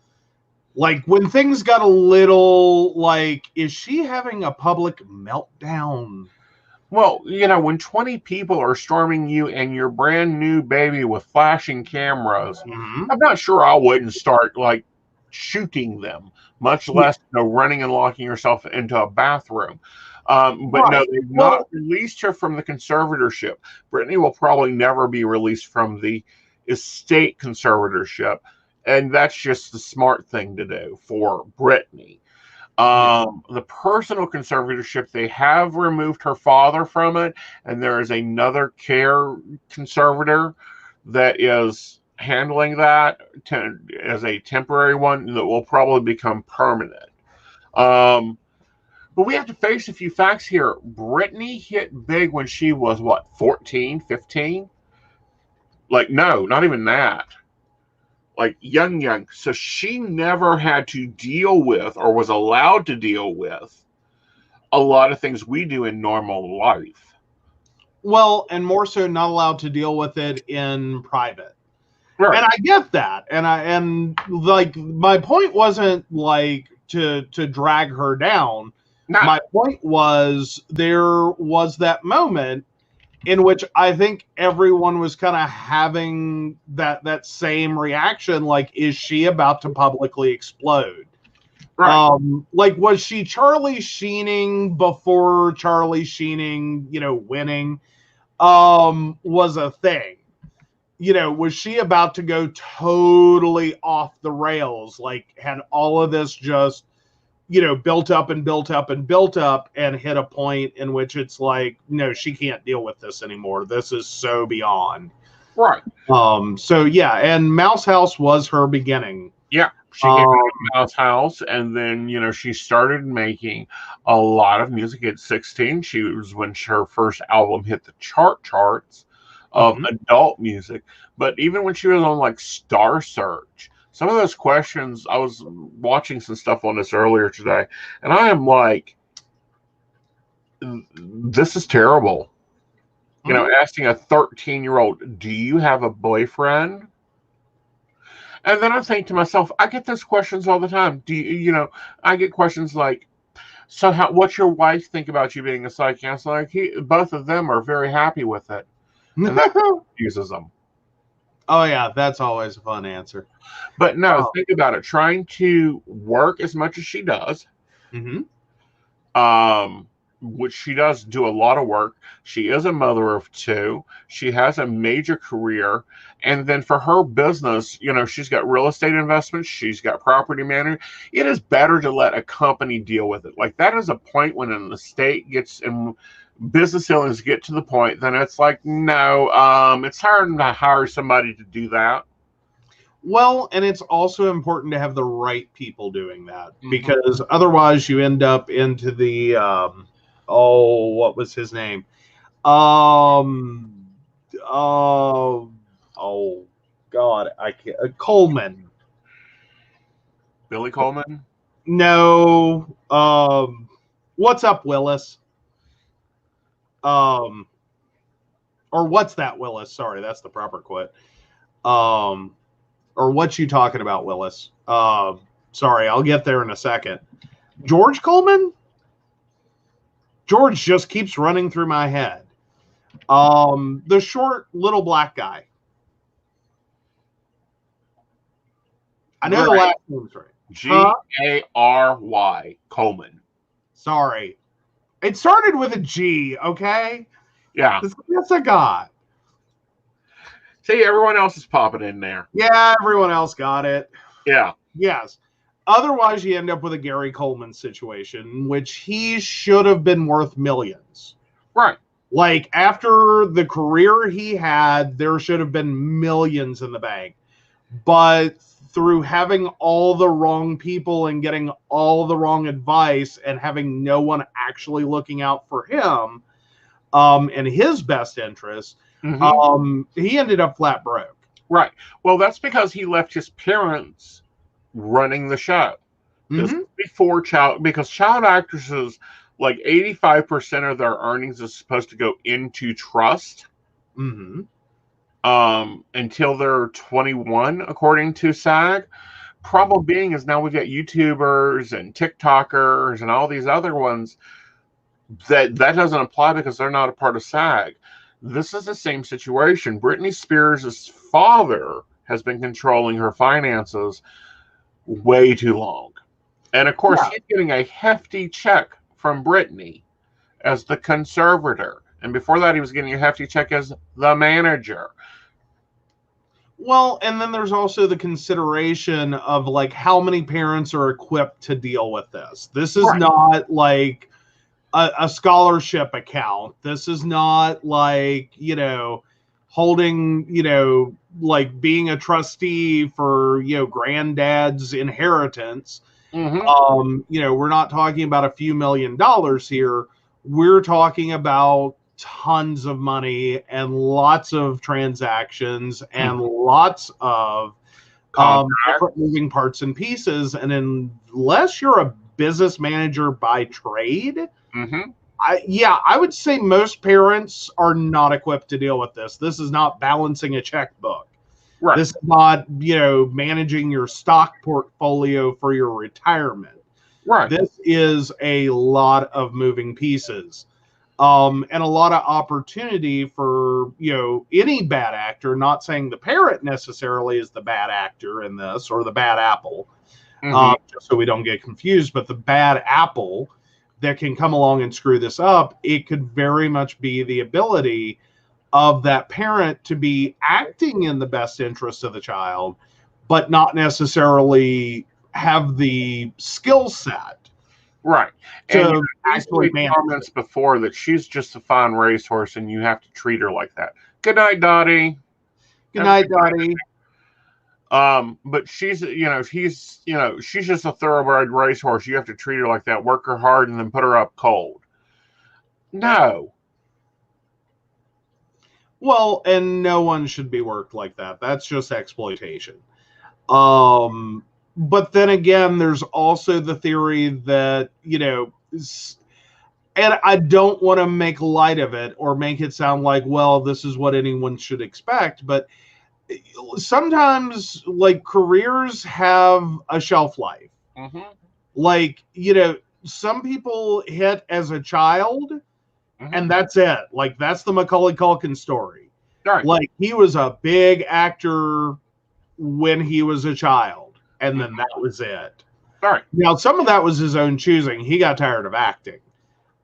Like, when things got a little like, is she having a public meltdown? Well, when 20 people are storming you and your brand new baby with flashing cameras, I'm not sure I wouldn't start like shooting them, much less running and locking yourself into a bathroom. But no, they've not released her from the conservatorship. Brittany will probably never be released from the estate conservatorship. And that's just the smart thing to do for Brittany. The personal conservatorship, they have removed her father from it, and there is another care conservator that is handling that as a temporary one that will probably become permanent. But we have to face a few facts here. Brittany hit big when she was, 14, 15? Like, no, not even that. Like, young. So she never had to deal with or was allowed to deal with a lot of things we do in normal life. Well, and more so not allowed to deal with it in private. Right. And I get that. And like, my point wasn't like to drag her down. No. My point was, there was that moment in which I think everyone was kind of having that same reaction. Like, is she about to publicly explode? Right. Like, was she Charlie Sheening before Charlie Sheening, winning was a thing? Was she about to go totally off the rails? Like, had all of this just built up and built up and built up and hit a point in which it's like, no, she can't deal with this anymore. This is so beyond. Right. So yeah, and Mouse House was her beginning. Yeah. She came out of Mouse House, and then, she started making a lot of music at 16. She was when her first album hit the charts of adult music. But even when she was on like Star Search, some of those questions, I was watching some stuff on this earlier today, and I am like, this is terrible. Asking a 13-year-old, do you have a boyfriend? And then I think to myself, I get those questions all the time. I get questions like, so what's your wife think about you being a psychic counselor? Like, both of them are very happy with it. And that confuses them. Oh, yeah, that's always a fun answer. But no, think about it. Trying to work as much as she does, which she does do a lot of work. She is a mother of 2. She has a major career. And then for her business, she's got real estate investments. She's got property management. It is better to let a company deal with it. Like, that is a point when an estate gets in. Business owners get to the point, then it's like, no, it's hard to hire somebody to do that. Well, and it's also important to have the right people doing that, because otherwise you end up into the what was his name? Oh God, I can't. Coleman. Billy Coleman? No. What's up, Willis? Or what's that, Willis? Sorry, that's the proper quote. Or what you talking about, Willis? Sorry, I'll get there in a second. George Coleman? George just keeps running through my head. The short little black guy. I know the last name's right. Gary Coleman. Sorry. It started with a G, okay? Yeah. That's a god. See, everyone else is popping in there. Yeah, everyone else got it. Yeah. Yes. Otherwise, you end up with a Gary Coleman situation, which he should have been worth millions. Right. Like, after the career he had, there should have been millions in the bank. But through having all the wrong people and getting all the wrong advice and having no one actually looking out for him and his best interest, he ended up flat broke. Right. Well, that's because he left his parents running the show. Because child actresses, like 85% of their earnings is supposed to go into trust. until they're 21, according to SAG. Problem being is now we've got YouTubers and TikTokers and all these other ones that doesn't apply because they're not a part of SAG. This is the same situation. Britney Spears' father has been controlling her finances way too long. And of course, he's getting a hefty check from Britney as the conservator. And before that, he was getting a hefty check as the manager. Well, and then there's also the consideration of like how many parents are equipped to deal with this. This is not like a scholarship account. This is not like, holding, like being a trustee for, granddad's inheritance. We're not talking about a few $1,000,000 here. We're talking about tons of money and lots of transactions and lots of different moving parts and pieces. And unless you're a business manager by trade, I would say most parents are not equipped to deal with this. This is not balancing a checkbook. Right. This is not, managing your stock portfolio for your retirement. Right. This is a lot of moving pieces. And a lot of opportunity for, any bad actor, not saying the parent necessarily is the bad actor in this or the bad apple, just so we don't get confused, but the bad apple that can come along and screw this up, it could very much be the ability of that parent to be acting in the best interest of the child, but not necessarily have the skill set. Right. And you actually comments before that she's just a fine racehorse and you have to treat her like that. Good night, Dottie. Good night, Dottie. But she's just a thoroughbred racehorse. You have to treat her like that, work her hard, and then put her up cold. No. Well, and no one should be worked like that. That's just exploitation. But then again, there's also the theory that, and I don't want to make light of it or make it sound like, well, this is what anyone should expect. But sometimes, like, careers have a shelf life. Like, some people hit as a child, and that's it. Like, that's the Macaulay Culkin story. Right. Like, he was a big actor when he was a child. And then that was it. All right. Now, some of that was his own choosing. He got tired of acting.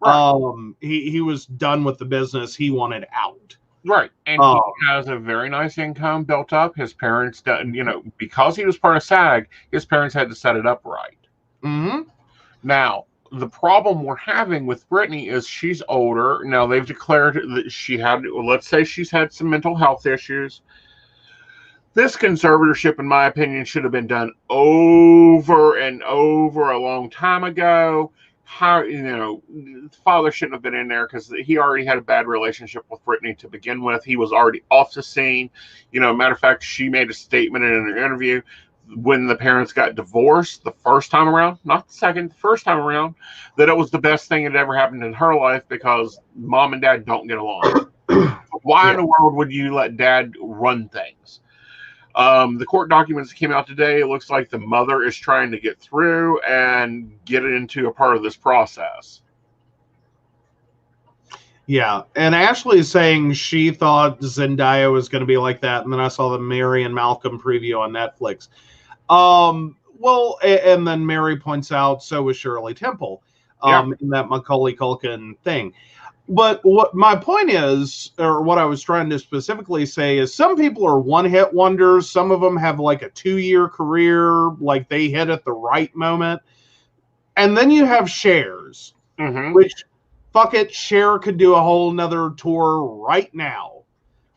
Right. He was done with the business. He wanted out. Right. And he has a very nice income built up. His parents, because he was part of SAG, his parents had to set it up right. Now, the problem we're having with Britney is she's older. Now, they've declared that let's say she's had some mental health issues. This conservatorship, in my opinion, should have been done over and over a long time ago. The father shouldn't have been in there because he already had a bad relationship with Britney to begin with. He was already off the scene. Matter of fact, she made a statement in an interview when the parents got divorced the first time around, not the second, the first time around, that it was the best thing that ever happened in her life because mom and dad don't get along. Why in the world would you let dad run things? The court documents that came out today, it looks like the mother is trying to get through and get it into a part of this process. Yeah, and Ashley is saying she thought Zendaya was going to be like that, and then I saw the Mary and Malcolm preview on Netflix. Well, and then Mary points out so was Shirley Temple in that Macaulay Culkin thing. But what my point is, or what I was trying to specifically say is some people are one-hit wonders. Some of them have like a 2-year career, like they hit at the right moment. And then you have Cher's, which, fuck it, Cher could do a whole nother tour right now.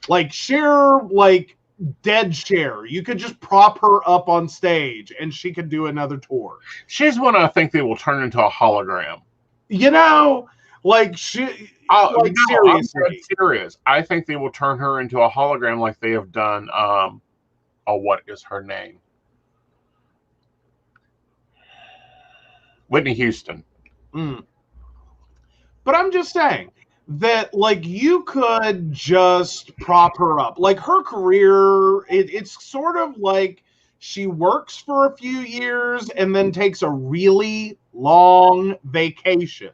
Like Cher, like dead Cher. You could just prop her up on stage and she could do another tour. She's one I think they will turn into a hologram. Like seriously. I'm serious. I think they will turn her into a hologram like they have done. What is her name? Whitney Houston. But I'm just saying, that like you could just prop her up. Like her career, it's sort of like she works for a few years and then takes a really long vacation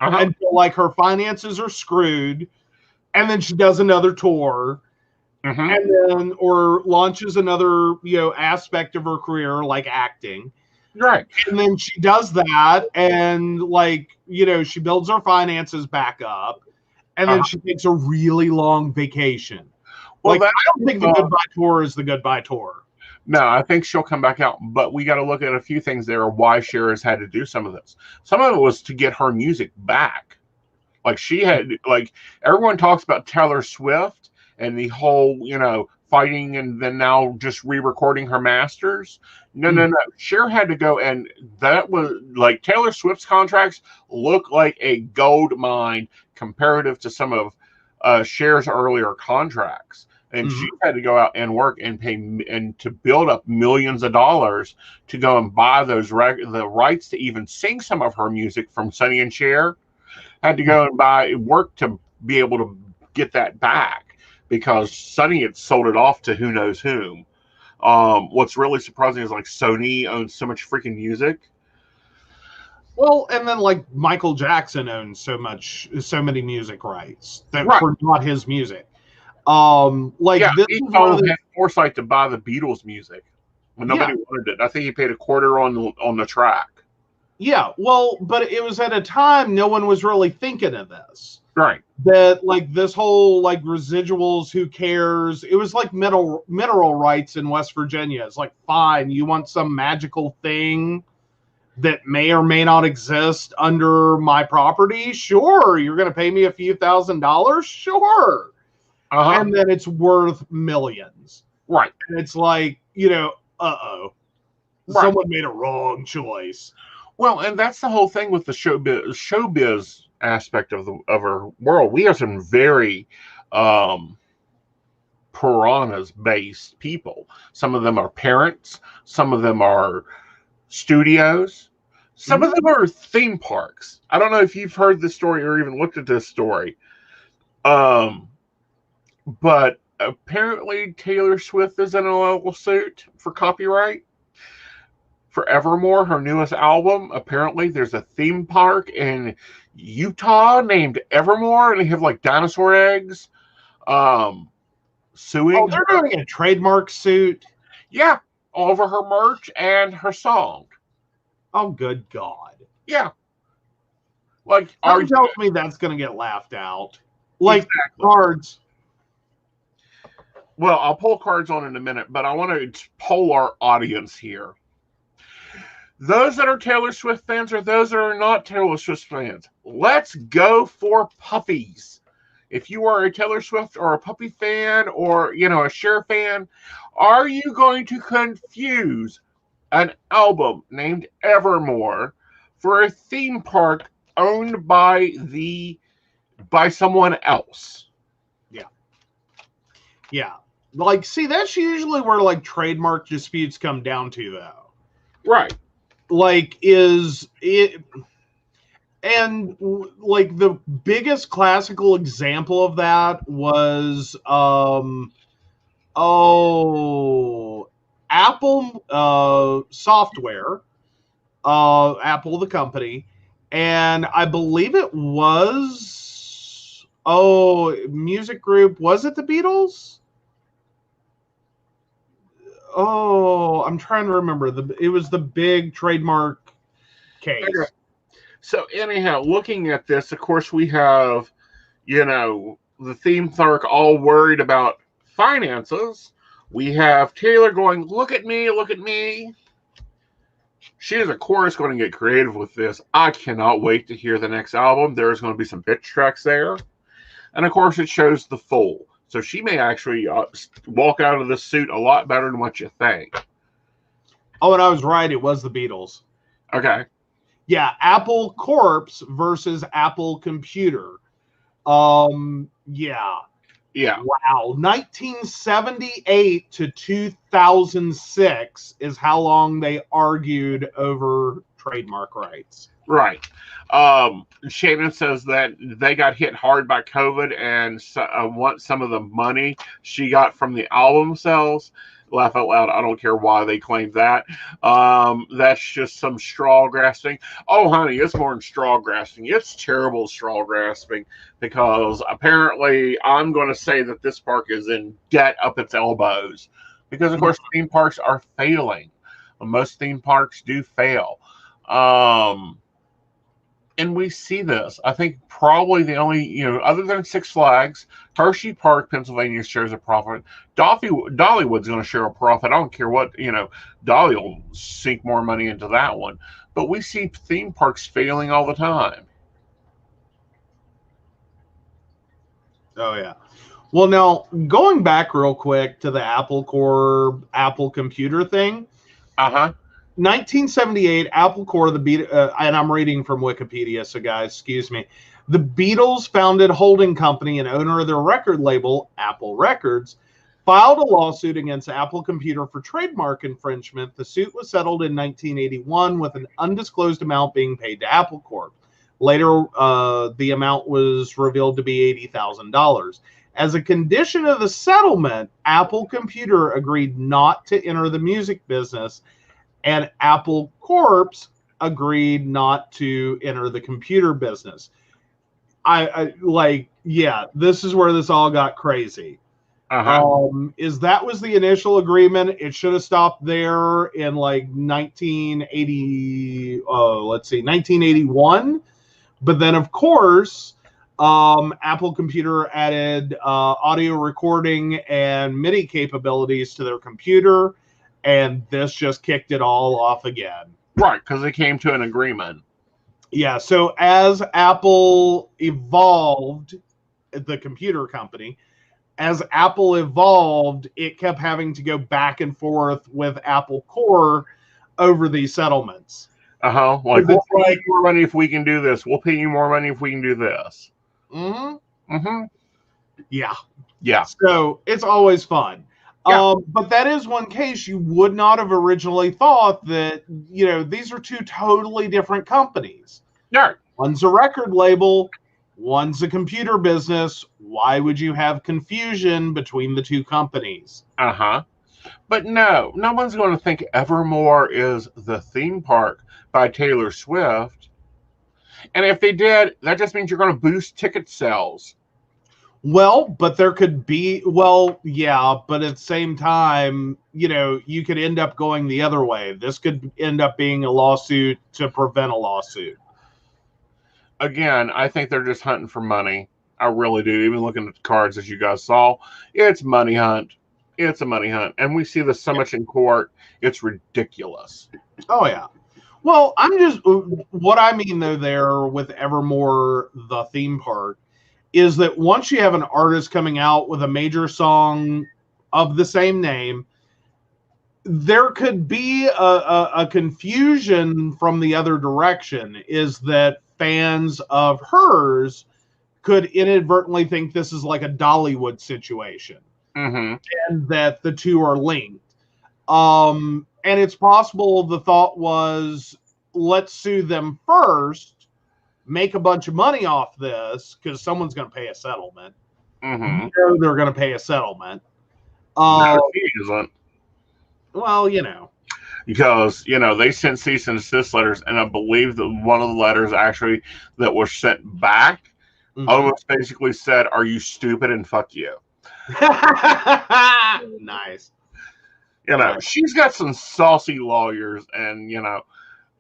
until like her finances are screwed, and then she does another tour, and then or launches another aspect of her career like acting. Right. And then she does that, and like she builds her finances back up, and then she takes a really long vacation. Well, like I don't think the goodbye tour is the goodbye tour. No, I think she'll come back out, but we got to look at a few things there. Why Cher has had to do some of this. Some of it was to get her music back. Like she had, like everyone talks about Taylor Swift and the whole, fighting and then now just re-recording her masters. No. Cher had to go, and that was like Taylor Swift's contracts look like a gold mine comparative to some of Cher's earlier contracts. And she had to go out and work and pay and to build up millions of dollars to go and buy the rights to even sing some of her music from Sonny and Cher. Had to go and work to be able to get that back because Sonny had sold it off to who knows whom. What's really surprising is like Sony owns so much freaking music. Well, and then like Michael Jackson owns so many music rights that for not his music. This he had foresight to buy the Beatles music when nobody wanted it. I think he paid $0.25 on the track. Yeah, well, but it was at a time no one was really thinking of this. Right. That like this whole like residuals, who cares? It was like mineral rights in West Virginia. It's like, fine, you want some magical thing that may or may not exist under my property? Sure. You're going to pay me a few $1,000s? Sure. And then it's worth millions. Right. And it's like, someone made a wrong choice. Well, and that's the whole thing with the showbiz aspect of our world. We have some very piranhas based people. Some of them are parents, some of them are studios, some of them are theme parks. I don't know if you've heard this story or even looked at this story. But apparently Taylor Swift is in a lawsuit for copyright for Evermore, her newest album. Apparently there's a theme park in Utah named Evermore, and they have like dinosaur eggs. Suing. Oh, they're doing a trademark suit. Yeah, over her merch and her song. Oh, good God. Yeah. Like, you telling me that's going to get laughed out? Like cards. Well, I'll pull cards on in a minute, but I want to poll our audience here. Those that are Taylor Swift fans or those that are not Taylor Swift fans, let's go for puppies. If you are a Taylor Swift or a puppy fan or, a Cher fan, are you going to confuse an album named Evermore for a theme park owned by someone else? Yeah. Like, see, that's usually where like trademark disputes come down to, though. Right. Like, is it, and like the biggest classical example of that was Apple software, Apple the company, and I believe it was music group. Was it the Beatles? Oh, I'm trying to remember. It was the big trademark case. Okay. So anyhow, looking at this, of course, we have, the theme park all worried about finances. We have Taylor going, look at me, look at me. She is, of course, going to get creative with this. I cannot wait to hear the next album. There's going to be some bitch tracks there. And, of course, it shows the Fool. So she may actually walk out of this suit a lot better than what you think. Oh, and I was right. It was the Beatles. Okay. Yeah, Apple Corpse versus Apple Computer. Yeah. Yeah. Wow. 1978 to 2006 is how long they argued over trademark rights. Right. Shannon says that they got hit hard by COVID and want some of the money she got from the album sales. Laugh out loud. I don't care why they claim that. That's just some straw grasping. Oh, honey, it's more than straw grasping. It's terrible straw grasping because apparently I'm going to say that this park is in debt up its elbows because, of course, theme parks are failing. Most theme parks do fail. And we see this. I think probably the only, other than Six Flags, Hershey Park, Pennsylvania shares a profit. Dollywood's going to share a profit. I don't care what, Dolly will sink more money into that one. But we see theme parks failing all the time. Oh, yeah. Well, now, going back real quick to the Apple Core, Apple computer thing. 1978, Apple Core, and I'm reading from Wikipedia, so guys, excuse me. The Beatles founded holding company and owner of their record label, Apple Records, filed a lawsuit against Apple Computer for trademark infringement. The suit was settled in 1981 with an undisclosed amount being paid to Apple Corp. Later, the amount was revealed to be $80,000. As a condition of the settlement, Apple Computer agreed not to enter the music business, and Apple Corp agreed not to enter the computer business. This is where this all got crazy. Is that was the initial agreement. It should have stopped there in 1981. But then, of course, Apple Computer added audio recording and MIDI capabilities to their computer, and this just kicked it all off again. Right, because they came to an agreement. Yeah, so as Apple evolved, the computer company, as Apple evolved, it kept having to go back and forth with Apple Core over these settlements. Like, we'll pay you more money if we can do this. We'll pay you more money if we can do this. Yeah. So it's always fun. Yeah. But that is one case you would not have originally thought that, these are two totally different companies. Yeah. One's a record label, one's a computer business. Why would you have confusion between the two companies? But no one's going to think Evermore is the theme park by Taylor Swift. And if they did, that just means you're going to boost ticket sales. Well, but there could be, yeah, but at the same time, you could end up going the other way. This could end up being a lawsuit to prevent a lawsuit. Again, I think they're just hunting for money. I really do. Even looking at the cards, as you guys saw, it's money hunt. It's a money hunt. And we see this so much in court. It's ridiculous. Oh, yeah. Well, what I mean, though, there with Evermore, the theme park, is that once you have an artist coming out with a major song of the same name, there could be a confusion from the other direction, is that fans of hers could inadvertently think this is like a Dollywood situation, and that the two are linked. And it's possible the thought was, let's sue them first, make a bunch of money off this, because someone's going to pay a settlement. They're going to pay a settlement. No, he isn't. Well, because they sent cease and desist letters, and I believe that one of the letters actually that was sent back almost basically said, "Are you stupid and fuck you?" Nice. She's got some saucy lawyers, and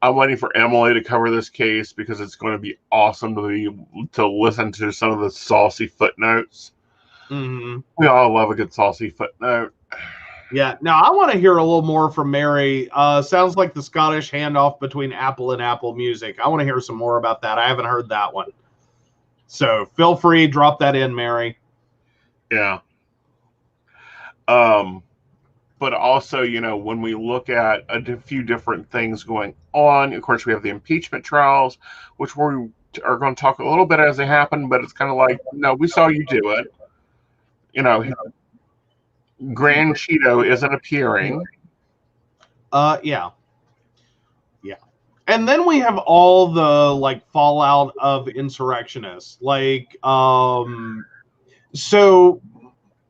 I'm waiting for Emily to cover this case because it's going to be awesome to listen to some of the saucy footnotes. We all love a good saucy footnote. Yeah. Now I want to hear a little more from Mary. Sounds like the Scottish handoff between Apple and Apple Music. I want to hear some more about that. I haven't heard that one. So feel free, drop that in, Mary. Yeah. But also, when we look at a few different things going on, of course, we have the impeachment trials, which we are going to talk a little bit as they happen, but it's kind of like, no, we saw you do it. Grand Cheeto isn't appearing. Yeah. And then we have all the like fallout of insurrectionists. Like, so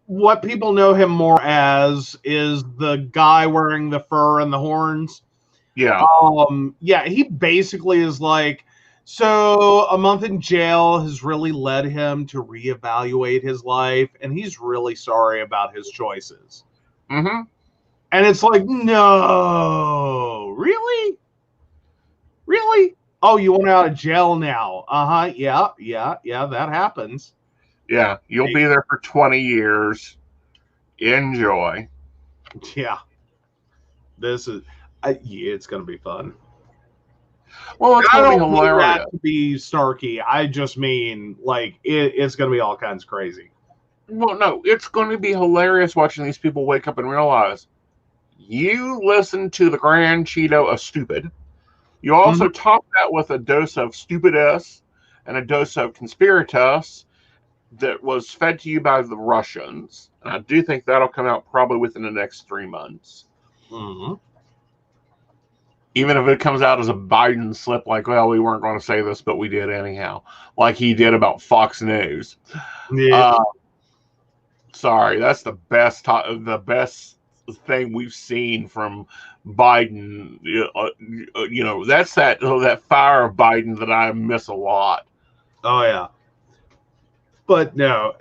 what people know him more as is the guy wearing the fur and the horns. Yeah. Yeah, he basically is like, so a month in jail has really led him to reevaluate his life, and he's really sorry about his choices. Mm-hmm. And it's like, no, really? Really? Oh, you want out of jail now? Uh-huh. Yeah, that happens. Yeah, you'll be there for 20 years. Enjoy. Yeah. This is, yeah, it's going to be fun. Well, it's going to be hilarious. I don't mean that to be snarky. I just mean, like, it's going to be all kinds of crazy. Well, no, it's going to be hilarious watching these people wake up and realize you listen to the Grand Cheeto of stupid. You also top that with a dose of stupidess and a dose of conspiratus that was fed to you by the Russians. And I do think that'll come out probably within the next 3 months. Mm-hmm. Even if it comes out as a Biden slip, like, well, we weren't going to say this, but we did anyhow, like he did about Fox News. Yeah. Sorry, that's the best thing we've seen from Biden. That's that fire of Biden that I miss a lot. Oh yeah, but no,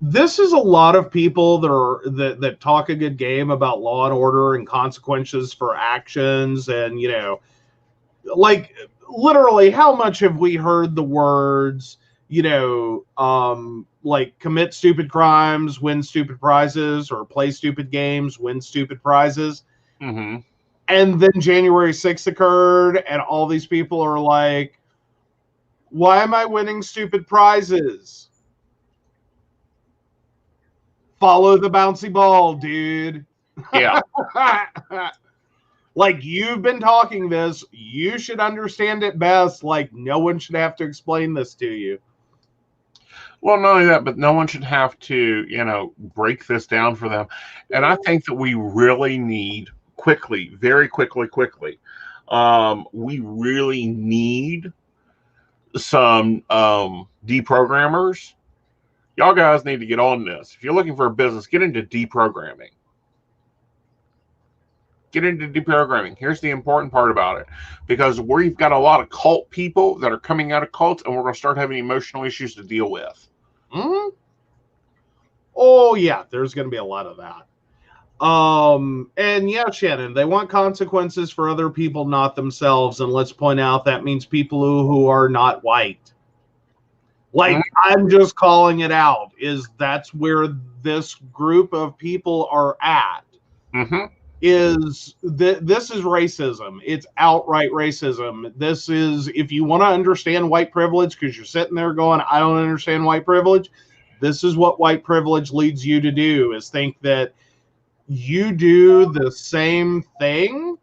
this is a lot of people that talk a good game about law and order and consequences for actions, and like literally, how much have we heard the words? Like commit stupid crimes, win stupid prizes, or play stupid games, win stupid prizes. Mm-hmm. And then January 6th occurred, and all these people are like, why am I winning stupid prizes? Follow the bouncy ball, dude. Yeah. Like, you've been talking this, you should understand it best. Like, no one should have to explain this to you. Well, not only that, but no one should have to, break this down for them. And I think that we really need very quickly, we really need some deprogrammers. Y'all guys need to get on this. If you're looking for a business, get into deprogramming. Here's the important part about it. Because we've got a lot of cult people that are coming out of cults, and we're going to start having emotional issues to deal with. Mm-hmm. Oh, yeah, there's going to be a lot of that. And yeah, Shannon, they want consequences for other people, not themselves. And let's point out that means people who are not white. Like, I'm just calling it out, that's where this group of people are at. Mm-hmm. This is racism. It's outright racism. This is, if you want to understand white privilege, because you're sitting there going, I don't understand white privilege, this is what white privilege leads you to do, is think that you do the same thing,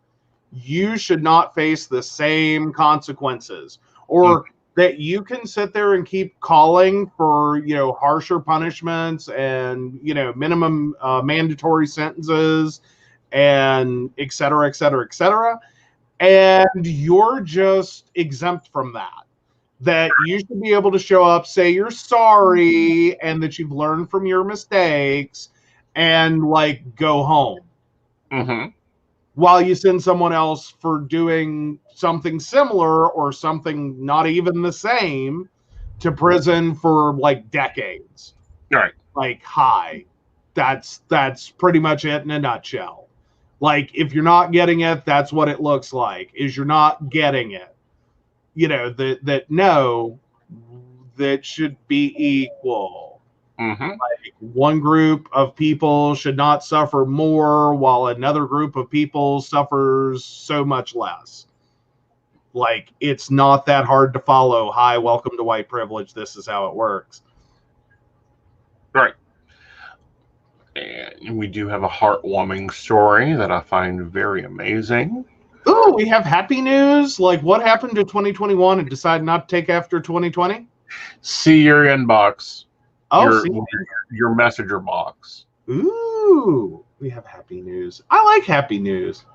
you should not face the same consequences. Or that you can sit there and keep calling for, harsher punishments and, minimum mandatory sentences and et cetera, et cetera, et cetera. And you're just exempt from that. That you should be able to show up, say you're sorry, and that you've learned from your mistakes, and like go home. Mm-hmm. While you send someone else for doing something similar or something not even the same to prison for like decades. Right. Like, hi. That's pretty much it in a nutshell. Like, if you're not getting it, that's what it looks like, is you're not getting it. That should be equal. Mm-hmm. Like, one group of people should not suffer more while another group of people suffers so much less. Like, it's not that hard to follow. Hi, welcome to white privilege. This is how it works. Right. And we do have a heartwarming story that I find very amazing. Ooh, we have happy news. Like, what happened to 2021 and decided not to take after 2020? See your inbox. Oh, your messenger box. Ooh, we have happy news. I like happy news.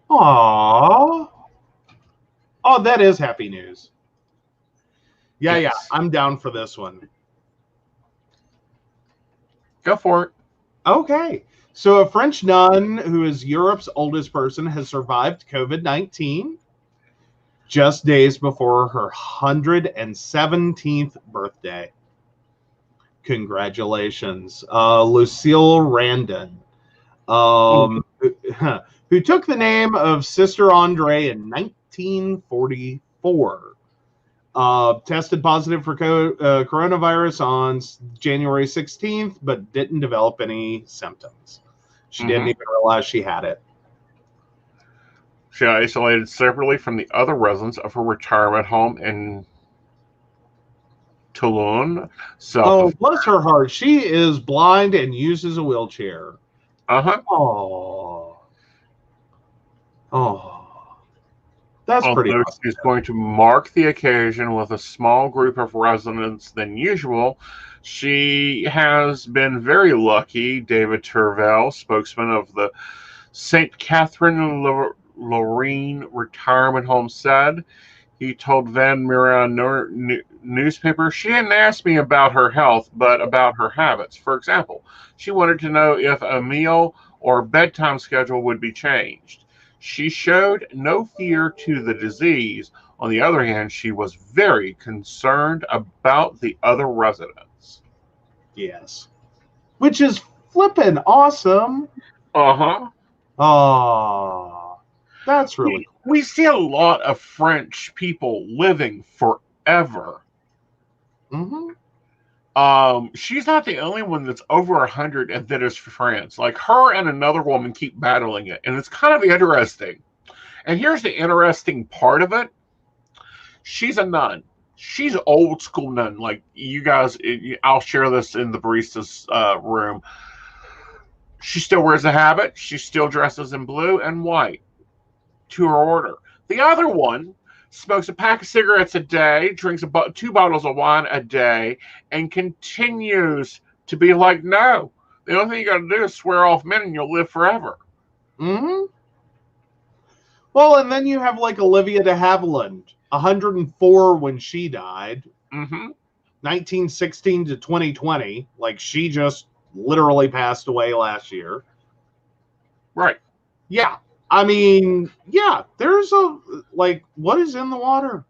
Aww. Oh, that is happy news. Yeah, Yes. yeah, I'm down for this one. Go for it. Okay. So a French nun who is Europe's oldest person has survived COVID-19 just days before her 117th birthday. Congratulations. Lucille Randon, who took the name of Sister Andre in 1944. Tested positive for coronavirus on January 16th, but didn't develop any symptoms. She didn't even realize she had it. She isolated separately from the other residents of her retirement home in Toulon. Oh, bless her heart. She is blind and uses a wheelchair. Uh-huh. Oh. Oh. That's pretty awesome. She's going to mark the occasion with a small group of residents than usual. She has been very lucky, David Tervel, spokesman of the St. Catherine Lorraine Retirement Home, said. He told Van Mieran newspaper, she didn't ask me about her health, but about her habits. For example, she wanted to know if a meal or bedtime schedule would be changed. She showed no fear to the disease. On the other hand, she was very concerned about the other residents. Yes. Which is flippin' awesome. Uh-huh. Oh, that's really cool. We see a lot of French people living forever. Mm-hmm. She's not the only one that's over 100 and that is for France. Like her and another woman keep battling it, and it's kind of interesting. And here's the interesting part of it: she's a nun. She's an old school nun. Like you guys, I'll share this in the barista's room. She still wears a habit. She still dresses in blue and white to her order. The other one smokes a pack of cigarettes a day, drinks 2 bottles of wine a day, and continues to be like, no, the only thing you got to do is swear off men and you'll live forever. Mm-hmm. Well, and then you have like Olivia de Havilland, 104 when she died. Mm-hmm. 1916 to 2020. Like she just literally passed away last year. Right. Yeah. I mean, yeah, there's what is in the water?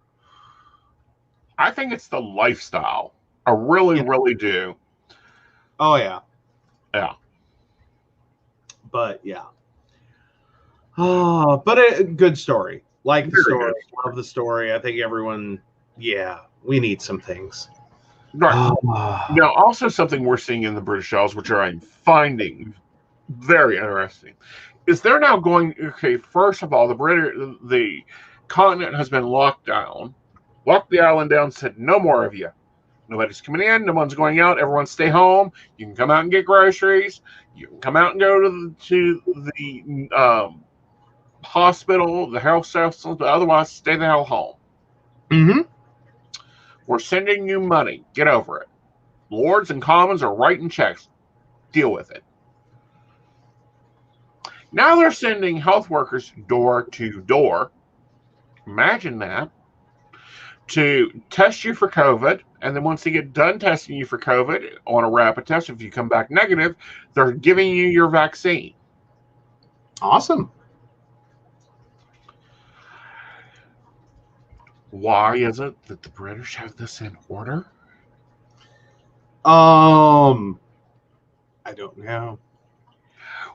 I think it's the lifestyle. I really, really do. Oh, yeah. Yeah. But, yeah. Oh, but a good story. Like the story. Love the story. I think everyone, we need some things. Right. Now, also something we're seeing in the British Isles, which I'm finding very interesting, is they're now going, okay, first of all, the continent has been locked down, locked the island down, said no more of you. Nobody's coming in, no one's going out, everyone stay home. You can come out and get groceries. You can come out and go to the hospital, the health systems, but otherwise stay the hell home. Mm-hmm. We're sending you money. Get over it. Lords and commons are writing checks. Deal with it. Now they're sending health workers door to door. Imagine that. To test you for COVID. And then once they get done testing you for COVID on a rapid test, if you come back negative, they're giving you your vaccine. Awesome. Why is it that the British have this in order? I don't know.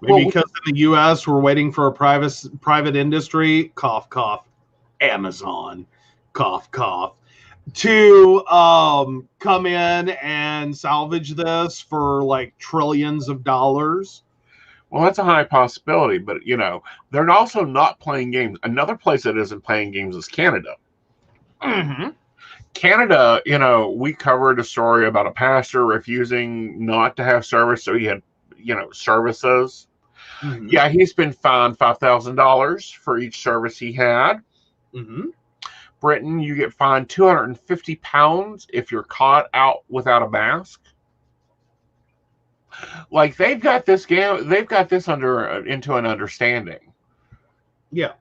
Maybe because in the U.S. we're waiting for a private industry, cough, cough, Amazon, cough, cough, to come in and salvage this for like trillions of dollars. Well, that's a high possibility, but they're also not playing games. Another place that isn't playing games is Canada. Mm-hmm. Canada, we covered a story about a pastor refusing not to have service, so he had, services. Mm-hmm. Yeah, he's been fined $5,000 for each service he had. Mm-hmm. Britain, you get fined £250 if you're caught out without a mask. Like they've got this into an understanding. Yeah.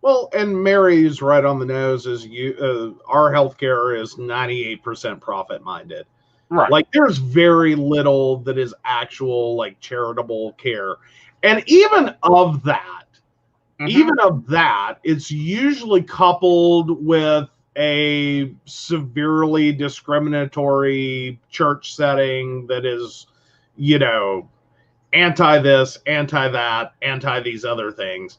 Well, and Mary's right on the nose. Is our healthcare is 98% profit minded. Right. Like there's very little that is actual like charitable care, and even of that, it's usually coupled with a severely discriminatory church setting that is, you know, anti this, anti that, anti these other things.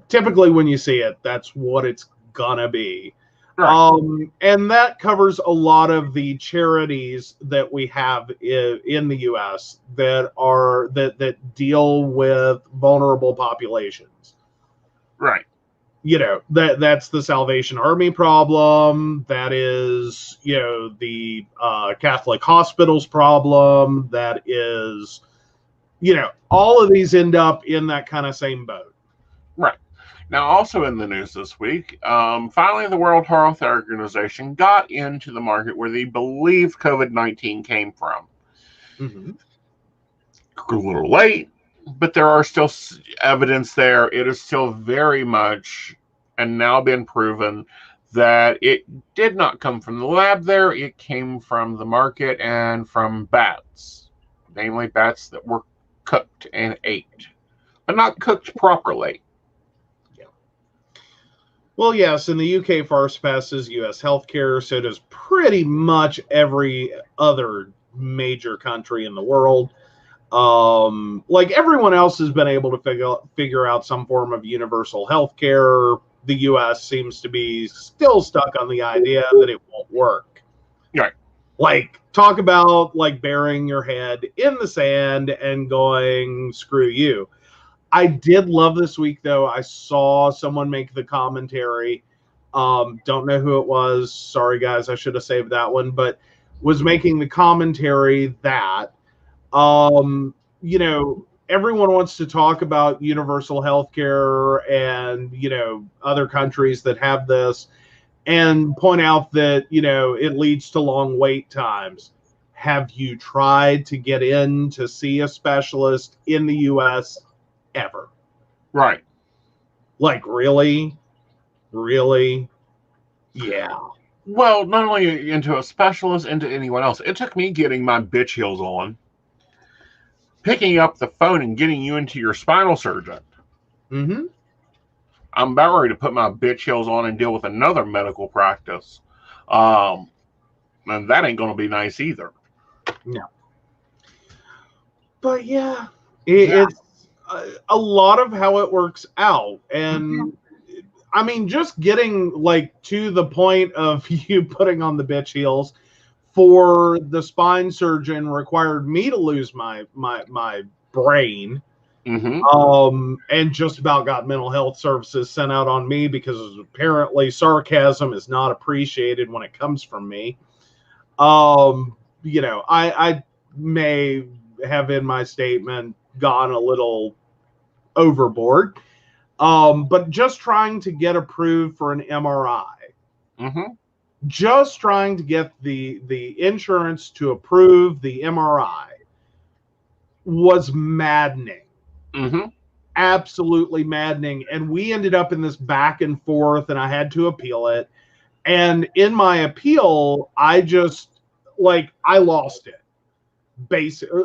Typically when you see it, that's what it's gonna be. Right. And that covers a lot of the charities that we have in the U.S. that deal with vulnerable populations. Right. You know, that's the Salvation Army problem. That is, you know, the Catholic hospitals problem. That is, you know, all of these end up in that kind of same boat. Right. Now, also in the news this week, finally the World Health Organization got into the market where they believe COVID-19 came from. A little late, but there are still evidence there. It is still very much, and now been proven, that it did not come from the lab there. It came from the market and from bats, namely bats that were cooked and ate, but not cooked properly. Well, yes, in the UK, FARS passes US healthcare, so does pretty much every other major country in the world. Like everyone else has been able to figure out some form of universal healthcare. The US seems to be still stuck on the idea that it won't work. Right. Like, talk about like burying your head in the sand and going, screw you. I did love this week, though. I saw someone make the commentary. Don't know who it was. Sorry, guys. I should have saved that one. But was making the commentary that, you know, everyone wants to talk about universal healthcare and, you know, other countries that have this and point out that, you know, it leads to long wait times. Have you tried to get in to see a specialist in the U.S.? Ever? Right. Like, really? Yeah. Well, not only into a specialist, into anyone else. It took me getting my bitch heels on, picking up the phone and getting you into your spinal surgeon. I'm about ready to put my bitch heels on and deal with another medical practice. And that ain't going to be nice either. No. But yeah, it's a lot of how it works out. And I mean, just getting like to the point of you putting on the bitch heels for the spine surgeon required me to lose my brain. And just about got mental health services sent out on me because apparently sarcasm is not appreciated when it comes from me. You know, I may have in my statement gone a little overboard, but just trying to get approved for an MRI, just trying to get the insurance to approve the MRI was maddening. Absolutely maddening. And we ended up in this back and forth, and I had to appeal it. And in my appeal, I just, like, I lost it.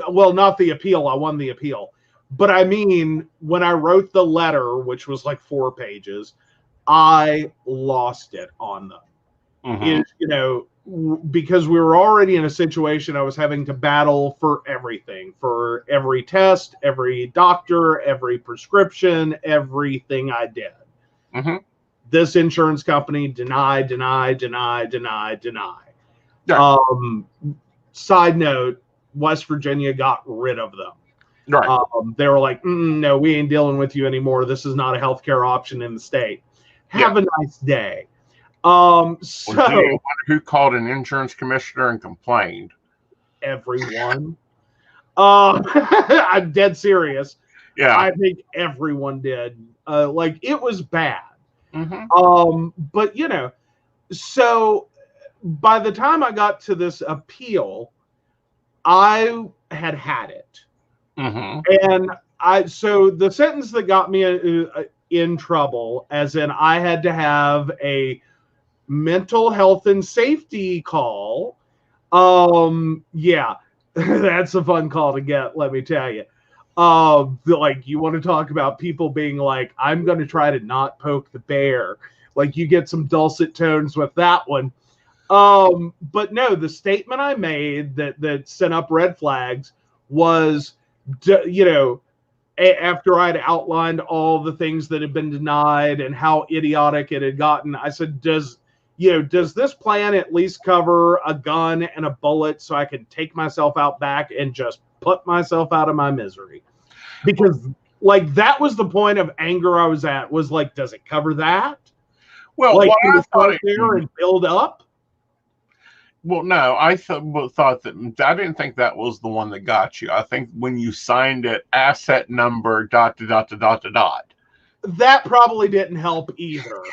Well, not the appeal. I won the appeal. But I mean, when I wrote the letter, which was like 4 pages, I lost it on them. You know, because we were already in a situation I was having to battle for everything, for every test, every doctor, every prescription, everything I did. This insurance company denied. Side note, West Virginia got rid of them. Right. They were like, no, we ain't dealing with you anymore. This is not a healthcare option in the state. Have a nice day. So who called an insurance commissioner and complained? Everyone. I'm dead serious. Yeah. I think everyone did. Like, it was bad. But you know, so by the time I got to this appeal, I had it. And so the sentence that got me in trouble, as in I had to have a mental health and safety call. Yeah, that's a fun call to get, let me tell you. Like, you want to talk about people being like, I'm going to try to not poke the bear. Like, you get some dulcet tones with that one. But no, the statement I made that sent up red flags was, after I'd outlined all the things that had been denied and how idiotic it had gotten, I said, does this plan at least cover a gun and a bullet so I can take myself out back and just put myself out of my misery? Because, like, that was the point of anger I was at, was like, does it cover that? Well, like, I thought there and build up. Well, no, I thought that I didn't think that was the one that got you. I think when you signed it, asset number ... That probably didn't help either.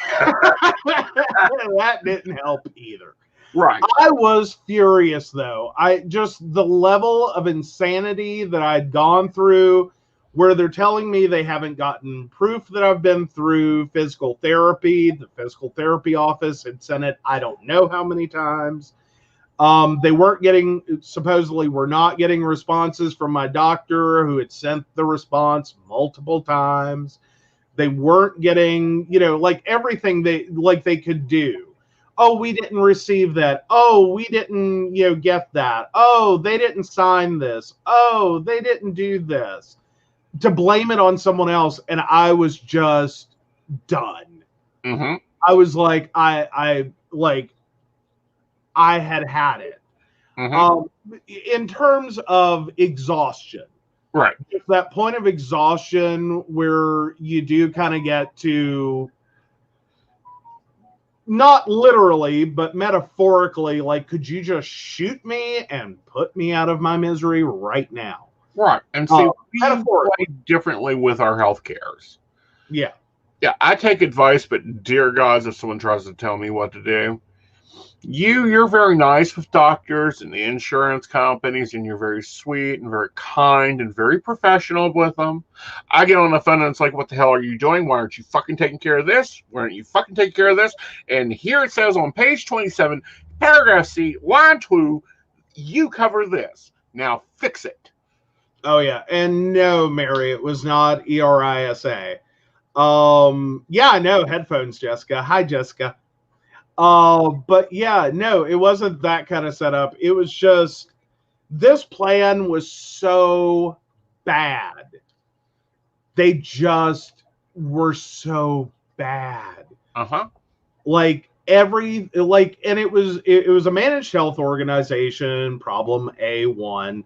That didn't help either. Right. I was furious, though. The level of insanity that I'd gone through, where they're telling me they haven't gotten proof that I've been through physical therapy. The physical therapy office had sent it I don't know how many times. They supposedly were not getting responses from my doctor, who had sent the response multiple times. They weren't getting, like, everything they could do. Oh, we didn't receive that. Oh, we didn't, get that. Oh, they didn't sign this. Oh, they didn't do this. To blame it on someone else, and I was just done. Mm-hmm. I was like, I had it. Mm-hmm. In terms of exhaustion, right? It's that point of exhaustion where you do kind of get to, not literally, but metaphorically, like, could you just shoot me and put me out of my misery right now? Right. And see, we play differently with our health cares. Yeah. Yeah, I take advice, but dear God, if someone tries to tell me what to do, you're very nice with doctors and the insurance companies, and you're very sweet and very kind and very professional with them. I get on the phone and it's like, what the hell are you doing? Why aren't you fucking taking care of this? Why aren't you fucking taking care of this? And here it says on page 27, paragraph C, line 2, you cover this. Now fix it. Oh, yeah. And no, Mary, it was not ERISA. Yeah, no, headphones, Jessica. Hi, Jessica. But yeah, no, it wasn't that kind of setup. It was just, this plan was so bad. They just were so bad. Uh-huh. Like, and it was a managed health organization, problem A1.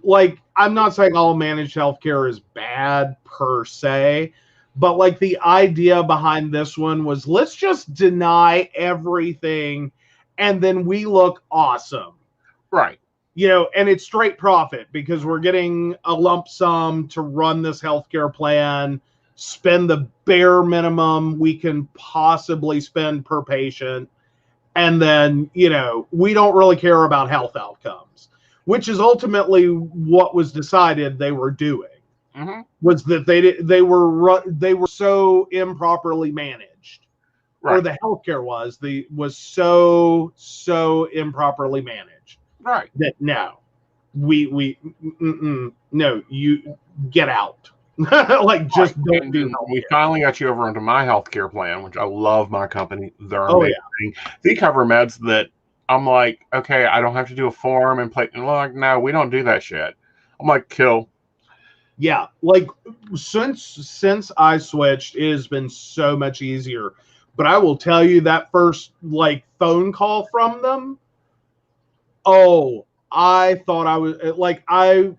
Like, I'm not saying all managed healthcare is bad per se, but like, the idea behind this one was, let's just deny everything and then we look awesome. Right. And it's straight profit because we're getting a lump sum to run this healthcare plan, spend the bare minimum we can possibly spend per patient. And then, we don't really care about health outcomes, which is ultimately what was decided they were doing. Mm-hmm. Was that they were so improperly managed, right. Or the healthcare was so improperly managed, right? That no, no, you get out. Like, just right. don't do. We finally got you over into my healthcare plan, which I love. My company, they're amazing. Yeah. They cover meds that I'm like, okay, I don't have to do a form and play. And like, no, we don't do that shit. I'm like, kill. Yeah, like, since I switched, it has been so much easier. But I will tell you, that first, like, phone call from them, oh, I thought I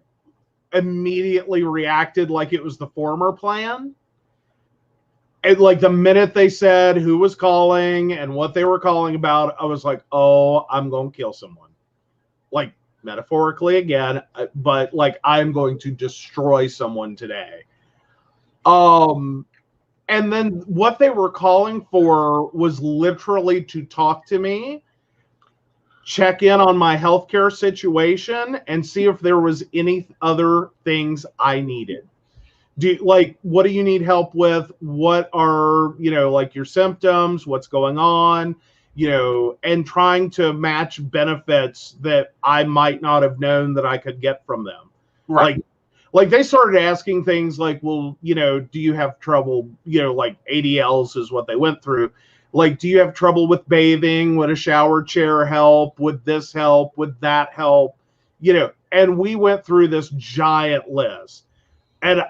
immediately reacted like it was the former plan. And like, the minute they said who was calling and what they were calling about, I was like, oh, I'm going to kill someone. Like, metaphorically again, but like, I'm going to destroy someone today. And then what they were calling for was literally to talk to me, check in on my healthcare situation, and see if there was any other things I needed. what do you need help with? What are, like your symptoms? What's going on? And trying to match benefits that I might not have known that I could get from them. Right. Like they started asking things like, well, do you have trouble, like ADLs is what they went through. Like, do you have trouble with bathing? Would a shower chair help? Would this help? Would that help? And we went through this giant list. And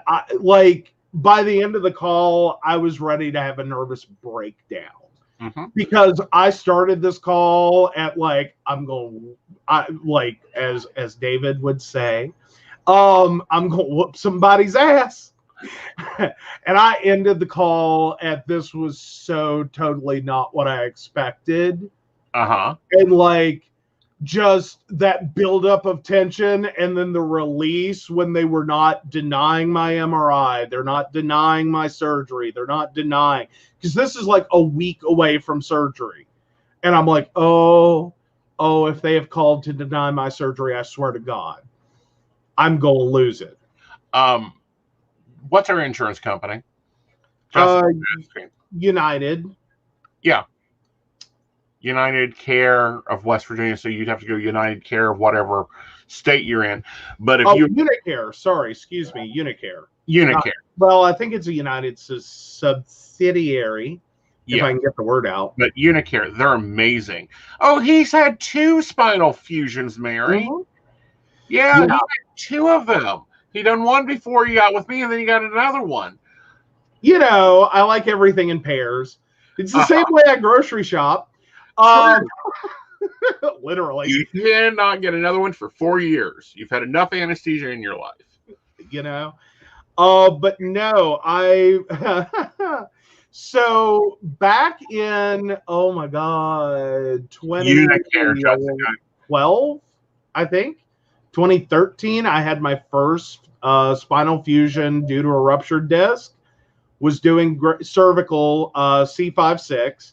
by the end of the call, I was ready to have a nervous breakdown. Mm-hmm. Because I started this call at as David would say, I'm going to whoop somebody's ass. And I ended the call at this was so totally not what I expected. Uh-huh. And just that buildup of tension and then the release when they were not denying my MRI. They're not denying my surgery. They're not denying. Because this is like a week away from surgery. And I'm like, oh, if they have called to deny my surgery, I swear to God, I'm going to lose it. What's our insurance company? United. Yeah. United Care of West Virginia, so you'd have to go United Care of whatever state you're in. But if Unicare, sorry, excuse me, Unicare. Well, I think it's a United subsidiary, if I can get the word out. But Unicare, they're amazing. Oh, he's had 2 spinal fusions, Mary. Mm-hmm. Yeah, he had 2 of them. He done one before you got with me, and then you got another one. I like everything in pairs. It's the same way I grocery shop. Literally. You cannot get another one for 4 years. You've had enough anesthesia in your life. But no, so back in, oh my God, 2012, I think, 2013, I had my first spinal fusion due to a ruptured disc, was doing cervical C5-6.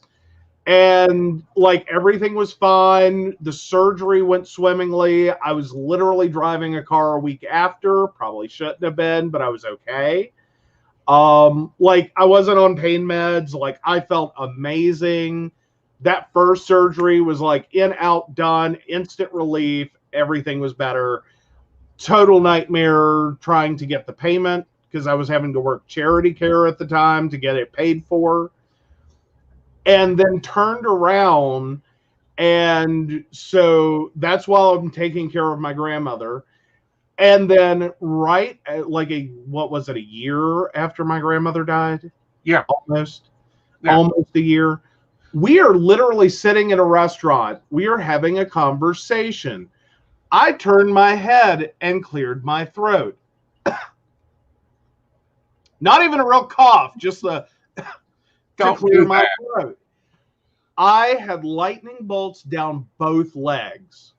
And everything was fine. The surgery went swimmingly. I was literally driving a car a week after. Probably shouldn't have been, but I was okay. I wasn't on pain meds. I felt amazing. That first surgery was in, out, done, instant relief. Everything was better. Total nightmare trying to get the payment because I was having to work charity care at the time to get it paid for. And then turned around, and so that's while I'm taking care of my grandmother. And then a year after my grandmother died? Yeah. Almost a year. We are literally sitting in a restaurant. We are having a conversation. I turned my head and cleared my throat. Not even a real cough, just to clear my throat. I had lightning bolts down both legs.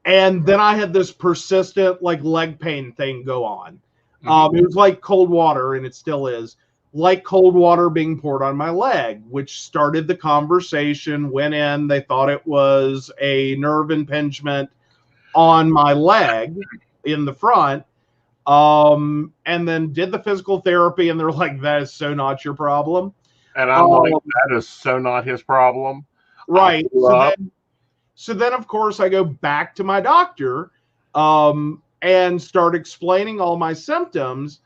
And then I had this persistent leg pain thing go on. Mm-hmm. It was like cold water, and it still is, like cold water being poured on my leg, which started the conversation. Went in, they thought it was a nerve impingement on my leg in the front. And then did the physical therapy, and they're like, that is so not your problem. And I'm like, that is so not his problem. Right. So then, of course, I go back to my doctor and start explaining all my symptoms,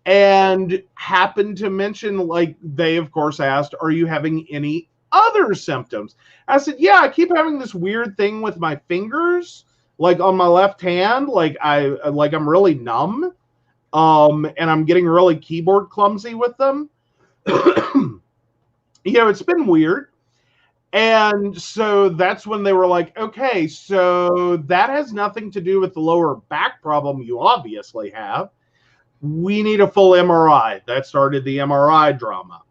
and happen to mention, they, of course, asked, are you having any other symptoms? I said, yeah, I keep having this weird thing with my fingers, on my left hand, I'm really numb, and I'm getting really keyboard clumsy with them. It's been weird. And so that's when they were like, okay, so that has nothing to do with the lower back problem you obviously have. We need a full MRI. That started the MRI drama.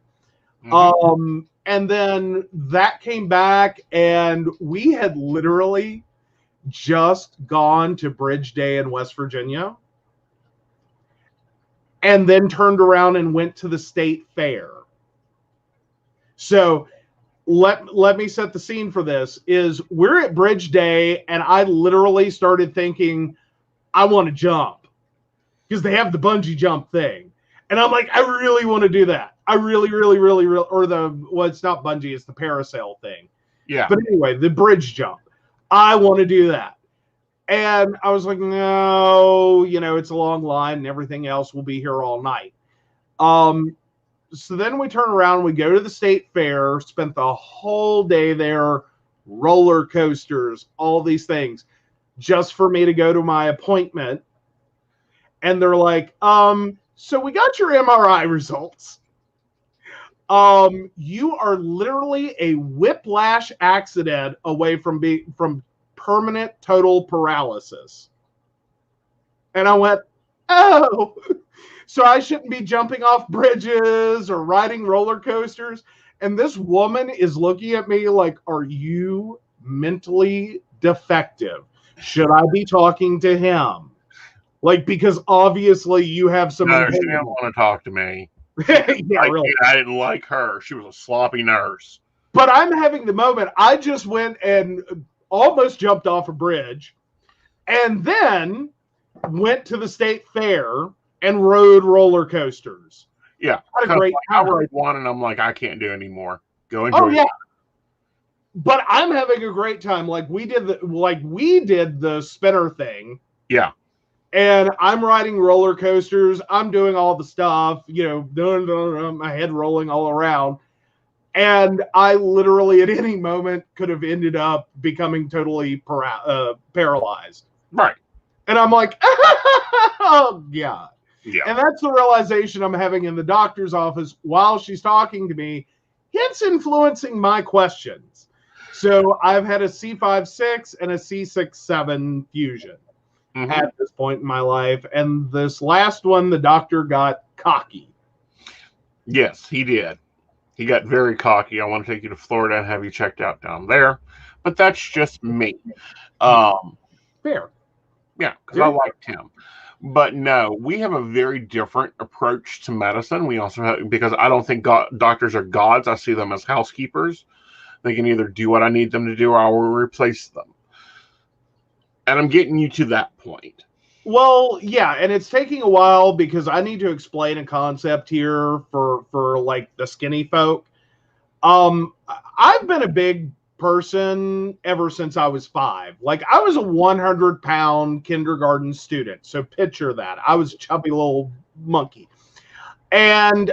Mm-hmm. And then that came back, and we had literally just gone to Bridge Day in West Virginia, and then turned around and went to the state fair. So let me set the scene for this. Is we're at Bridge Day, and I literally started thinking, I want to jump. because they have the bungee jump thing. And I'm like, I really want to do that. I really, or it's not bungee, it's the parasail thing. Yeah. But anyway, the bridge jump. I want to do that. And I was like, no, it's a long line and everything else will be here all night. So then we turn around, we go to the state fair, spent the whole day there, roller coasters, all these things, just for me to go to my appointment. And they're like, so we got your MRI results. You are literally a whiplash accident away from permanent total paralysis. And I went, oh, so I shouldn't be jumping off bridges or riding roller coasters. And this woman is looking at me like, are you mentally defective? Should I be talking to him? Like, because obviously you have some. No, she didn't want to talk to me. Yeah, really. I didn't like her. She was a sloppy nurse. But I'm having the moment. I just went and almost jumped off a bridge and then went to the state fair and rode roller coasters. Yeah. Had a great time. I rode one and I'm like, I can't do anymore. Go enjoy. Oh, yeah. But I'm having a great time. Like we did the spinner thing. Yeah. And I'm riding roller coasters. I'm doing all the stuff, my head rolling all around. And I literally at any moment could have ended up becoming totally paralyzed. Right. And I'm like, oh, God. Yeah. And that's the realization I'm having in the doctor's office while she's talking to me. It's influencing my questions. So I've had a C5-6 and a C6-7 fusion. Mm-hmm. At this point in my life. And this last one, the doctor got cocky. Yes, he did. He got very cocky. I want to take you to Florida and have you checked out down there. But that's just me. Fair. Yeah, because I liked him. But no, we have a very different approach to medicine. We also have, because I don't think doctors are gods. I see them as housekeepers. They can either do what I need them to do or I will replace them. And I'm getting you to that point. Well, yeah, and it's taking a while because I need to explain a concept here for like the skinny folk. I've been a big person ever since I was 5. Like I was a 100-pound kindergarten student. So picture that. I was a chubby little monkey. And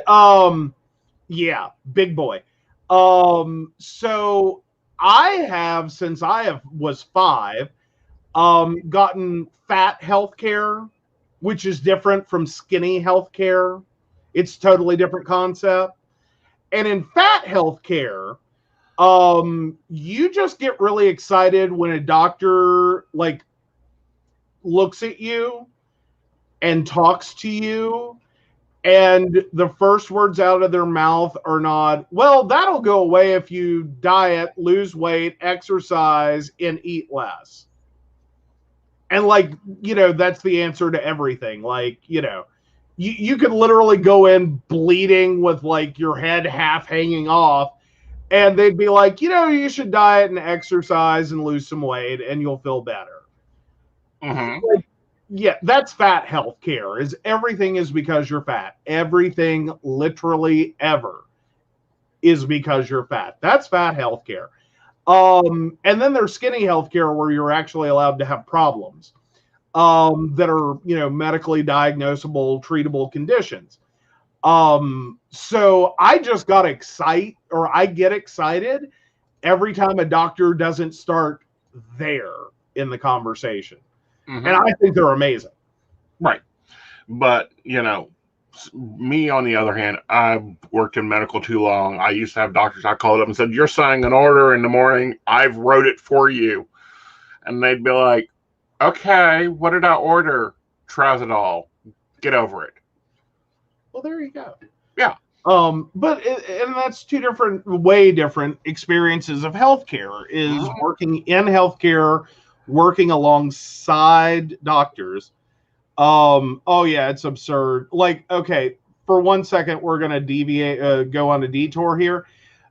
yeah, big boy. So I have, since I was 5, gotten fat healthcare, which is different from skinny healthcare. It's totally different concept. And in fat healthcare, you just get really excited when a doctor like looks at you and talks to you, and the first words out of their mouth are not, well, that'll go away if you diet, lose weight, exercise, and eat less. And like, that's the answer to everything. Like, you could literally go in bleeding with like your head half hanging off and they'd be like, you should diet and exercise and lose some weight and you'll feel better. Mm-hmm. Like, yeah, that's fat health care. Is everything is because you're fat. Everything literally ever is because you're fat. That's fat health care. And then there's skinny healthcare where you're actually allowed to have problems that are, medically diagnosable, treatable conditions. So I just got excited, or I get excited every time a doctor doesn't start there in the conversation. Mm-hmm. And I think they're amazing. Right. But, me, on the other hand, I've worked in medical too long. I used to have doctors, I called up and said, you're signing an order in the morning. I've wrote it for you. And they'd be like, okay, what did I order? Trazodol. Get over it. Well, there you go. Yeah. But that's way different experiences of healthcare is mm-hmm. working in healthcare, working alongside doctors. Oh yeah, it's absurd. Like, okay, for 1 second, we're going to deviate, go on a detour here.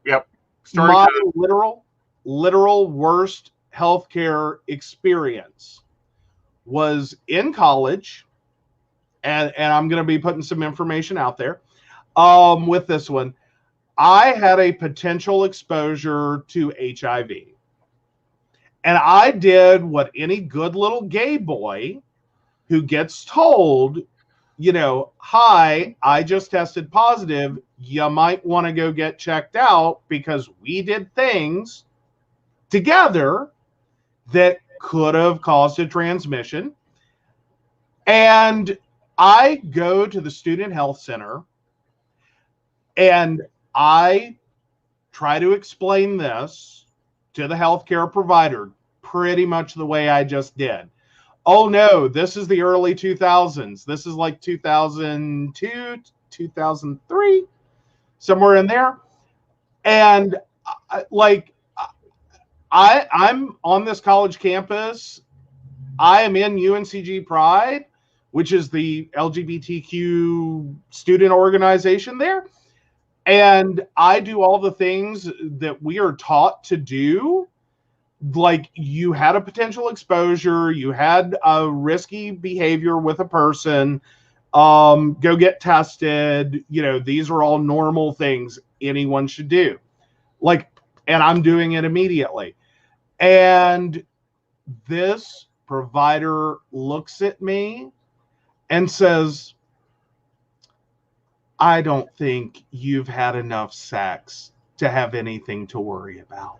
Yep. My literal worst healthcare experience was in college. and I'm going to be putting some information out there with this one. I had a potential exposure to HIV. And I did what any good little gay boy who gets told, hi, I just tested positive. You might want to go get checked out because we did things together that could have caused a transmission. And I go to the student health center and I try to explain this to the healthcare provider pretty much the way I just did. Oh no, this is the early 2000s. This is like 2002, 2003, somewhere in there. And I'm on this college campus. I am in UNCG Pride, which is the LGBTQ student organization there. And I do all the things that we are taught to do. Like, you had a potential exposure, you had a risky behavior with a person, go get tested. These are all normal things anyone should do. And I'm doing it immediately. And this provider looks at me and says, I don't think you've had enough sex to have anything to worry about.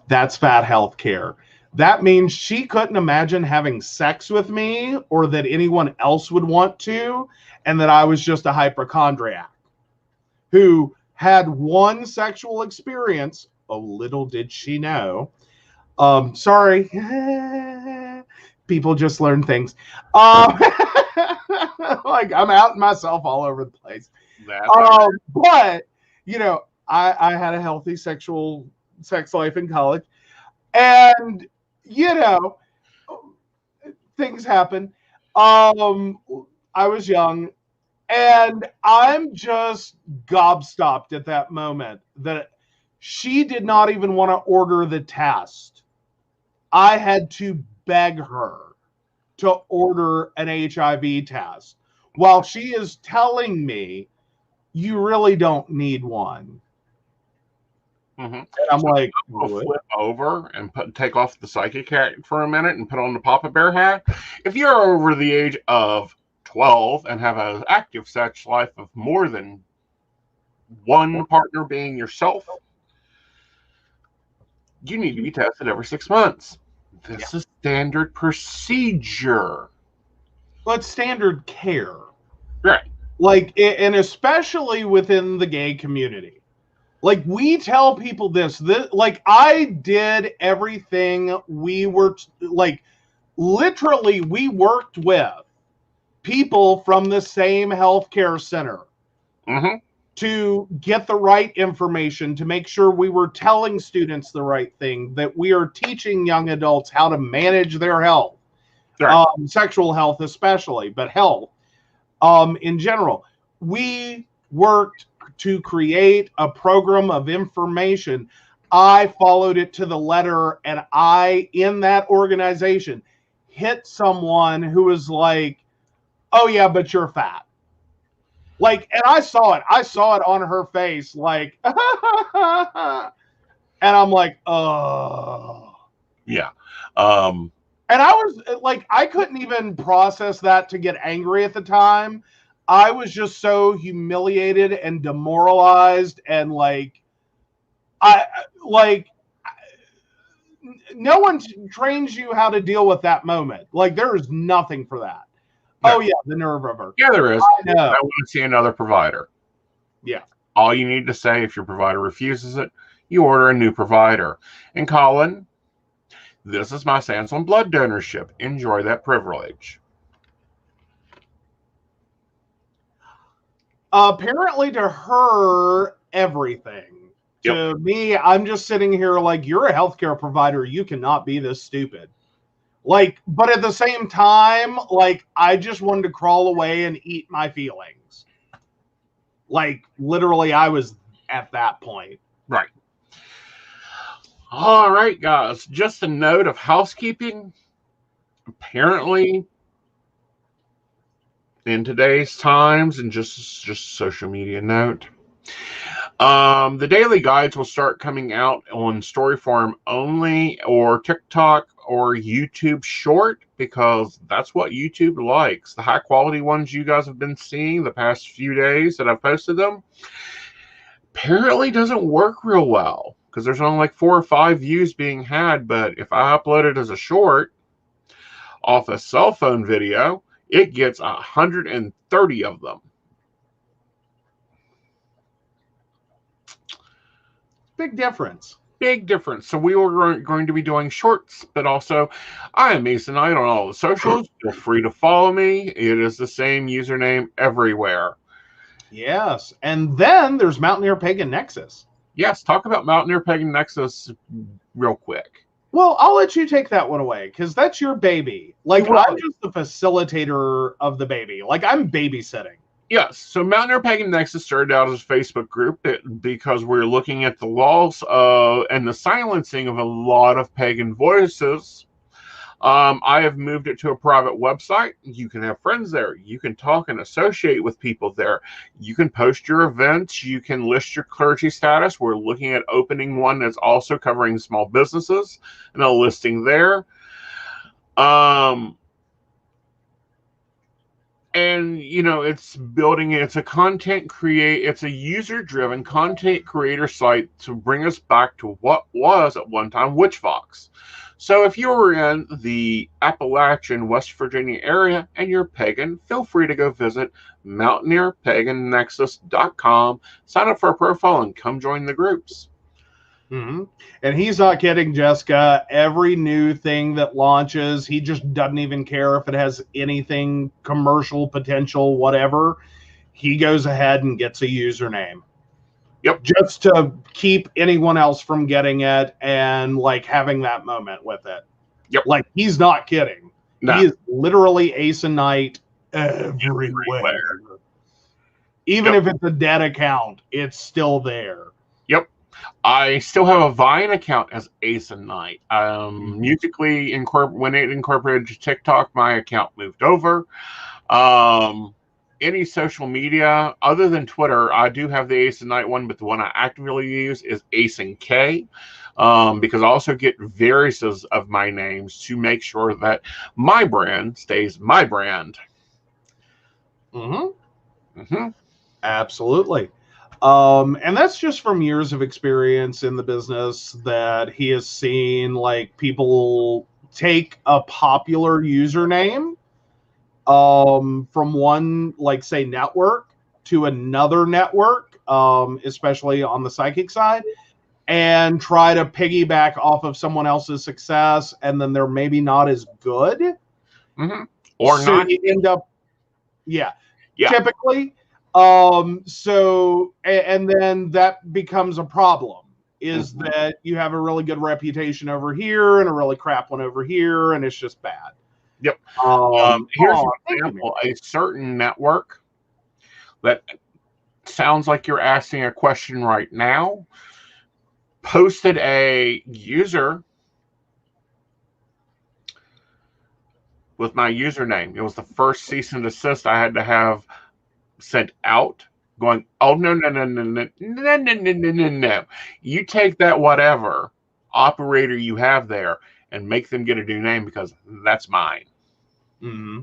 That's fat health care. That means she couldn't imagine having sex with me or that anyone else would want to, and that I was just a hypochondriac who had one sexual experience. Oh, little did she know. Sorry. People just learn things. Like, I'm outing myself all over the place. But, I had a healthy sex life in college, and things happen. I was young, and I'm just gobstopped at that moment that she did not even want to order the test. I had to beg her to order an HIV test while she is telling me you really don't need one. Mm-hmm. And I'm like, flip over and take off the psychic hat for a minute and put on the Papa Bear hat. If you're over the age of 12 and have an active sex life of more than one partner being yourself, you need to be tested every 6 months. This is standard procedure. Well, it's standard care. Right. And especially within the gay community. We tell people this, I did everything. We were literally, we worked with people from the same healthcare center to get the right information, to make sure we were telling students the right thing, that we are teaching young adults how to manage their health, right. Sexual health especially, but health in general. We worked to create a program of information. I followed it to the letter, and I, in that organization, hit someone who was like, oh yeah, but you're fat. And I saw it on her face, and I'm like, oh. Yeah. And I was I couldn't even process that to get angry at the time. I was just so humiliated and demoralized, and no one trains you how to deal with that moment. There is nothing for that. No. Oh yeah, the nerve of her. Yeah, there is. I want to see another provider. Yeah. All you need to say, if your provider refuses it, you order a new provider. And Colin, this is my stance on blood donorship. Enjoy that privilege. Apparently to her, everything. Yep. To me, I'm just sitting here you're a healthcare provider. You cannot be this stupid. But at the same time, I just wanted to crawl away and eat my feelings. Literally, I was at that point. Right. All right, guys. Just a note of housekeeping. apparently, in today's times, and just social media note, the daily guides will start coming out on story form only, or TikTok or YouTube short, because that's what YouTube likes. The high quality ones you guys have been seeing the past few days that I've posted them apparently doesn't work real well, because there's only like 4 or 5 views being had. But if I upload it as a short off a cell phone video, it gets 130 of them. Big difference. Big difference. So we were going to be doing shorts, but also I am Aeson Knight on all the socials. Feel free to follow me. It is the same username everywhere. Yes. And then there's Mountaineer Pagan Nexus. Yes, talk about Mountaineer Pagan Nexus real quick. Well, I'll let you take that one away, because that's your baby. Like, I'm just the facilitator of the baby. Like, I'm babysitting. Yes, so Mountaineer Pagan Nexus started out as a Facebook group because we're looking at the loss and the silencing of a lot of pagan voices. I have moved it to a private website. You can have friends there. You can talk and associate with people there. You can post your events. You can list your clergy status. We're looking at opening one that's also covering small businesses and a listing there. And, you know, it's a user-driven content creator site to bring us back to what was at one time WitchVox. So if you were in the Appalachian, West Virginia area and you're pagan, feel free to go visit mountaineerpagannexus.com, sign up for a profile, and come join the groups. Mm-hmm. And he's not kidding, Jessica. Every new thing that launches, he just doesn't even care if it has anything commercial potential, whatever. He goes ahead and gets a username. Yep. Just to keep anyone else from getting it and like having that moment with it. Yep. Like, he's not kidding. No. He is literally Aeson Knight everywhere. Even if it's a dead account, it's still there. Yep. I still have a Vine account as Aeson Knight. Musically, when it incorporated TikTok, my account moved over. Any social media other than Twitter, I do have the Aeson Knight one, but the one I actively use is Aeson K, because I also get varices of my names to make sure that my brand stays my brand. Mm-hmm. Mm-hmm. Absolutely. And that's just from years of experience in the business that he has seen, like, people take a popular username from one, like, say, network to another network, especially on the psychic side, and try to piggyback off of someone else's success, and then they're maybe not as good. Mm-hmm. Or so not. You end up, typically. So, and then that becomes a problem, is that you have a really good reputation over here and a really crap one over here, and it's just bad. Yep. Here's an example. A certain network that sounds like you're asking a question right now posted a user with my username. It was the first cease and desist I had to have sent out, going, oh, no. You take that whatever operator you have there and make them get a new name, because that's mine. Mm-hmm.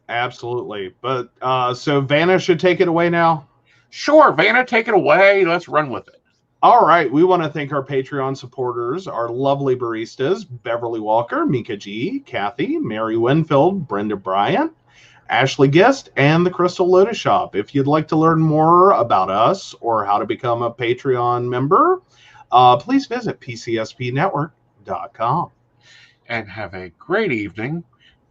Absolutely. But so Vanna should take it away now? Sure, Vanna, take it away. Let's run with it. All right. We want to thank our Patreon supporters, our lovely baristas, Beverly Walker, Mika G, Kathy, Mary Winfield, Brenda Bryant, Ashley Gist, and the Crystal Lotus Shop. If you'd like to learn more about us or how to become a Patreon member, please visit PCSPnetwork.com. And have a great evening.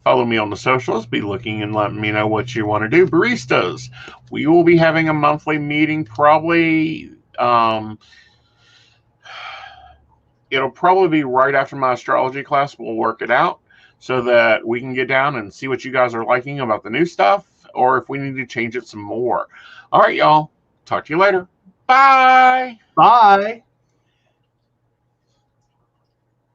Follow me on the socials. Be looking and letting me know what you want to do. Baristas, we will be having a monthly meeting, probably. It'll probably be right after my astrology class. We'll work it out so that we can get down and see what you guys are liking about the new stuff, or if we need to change it some more. All right, y'all. Talk to you later. Bye. Bye.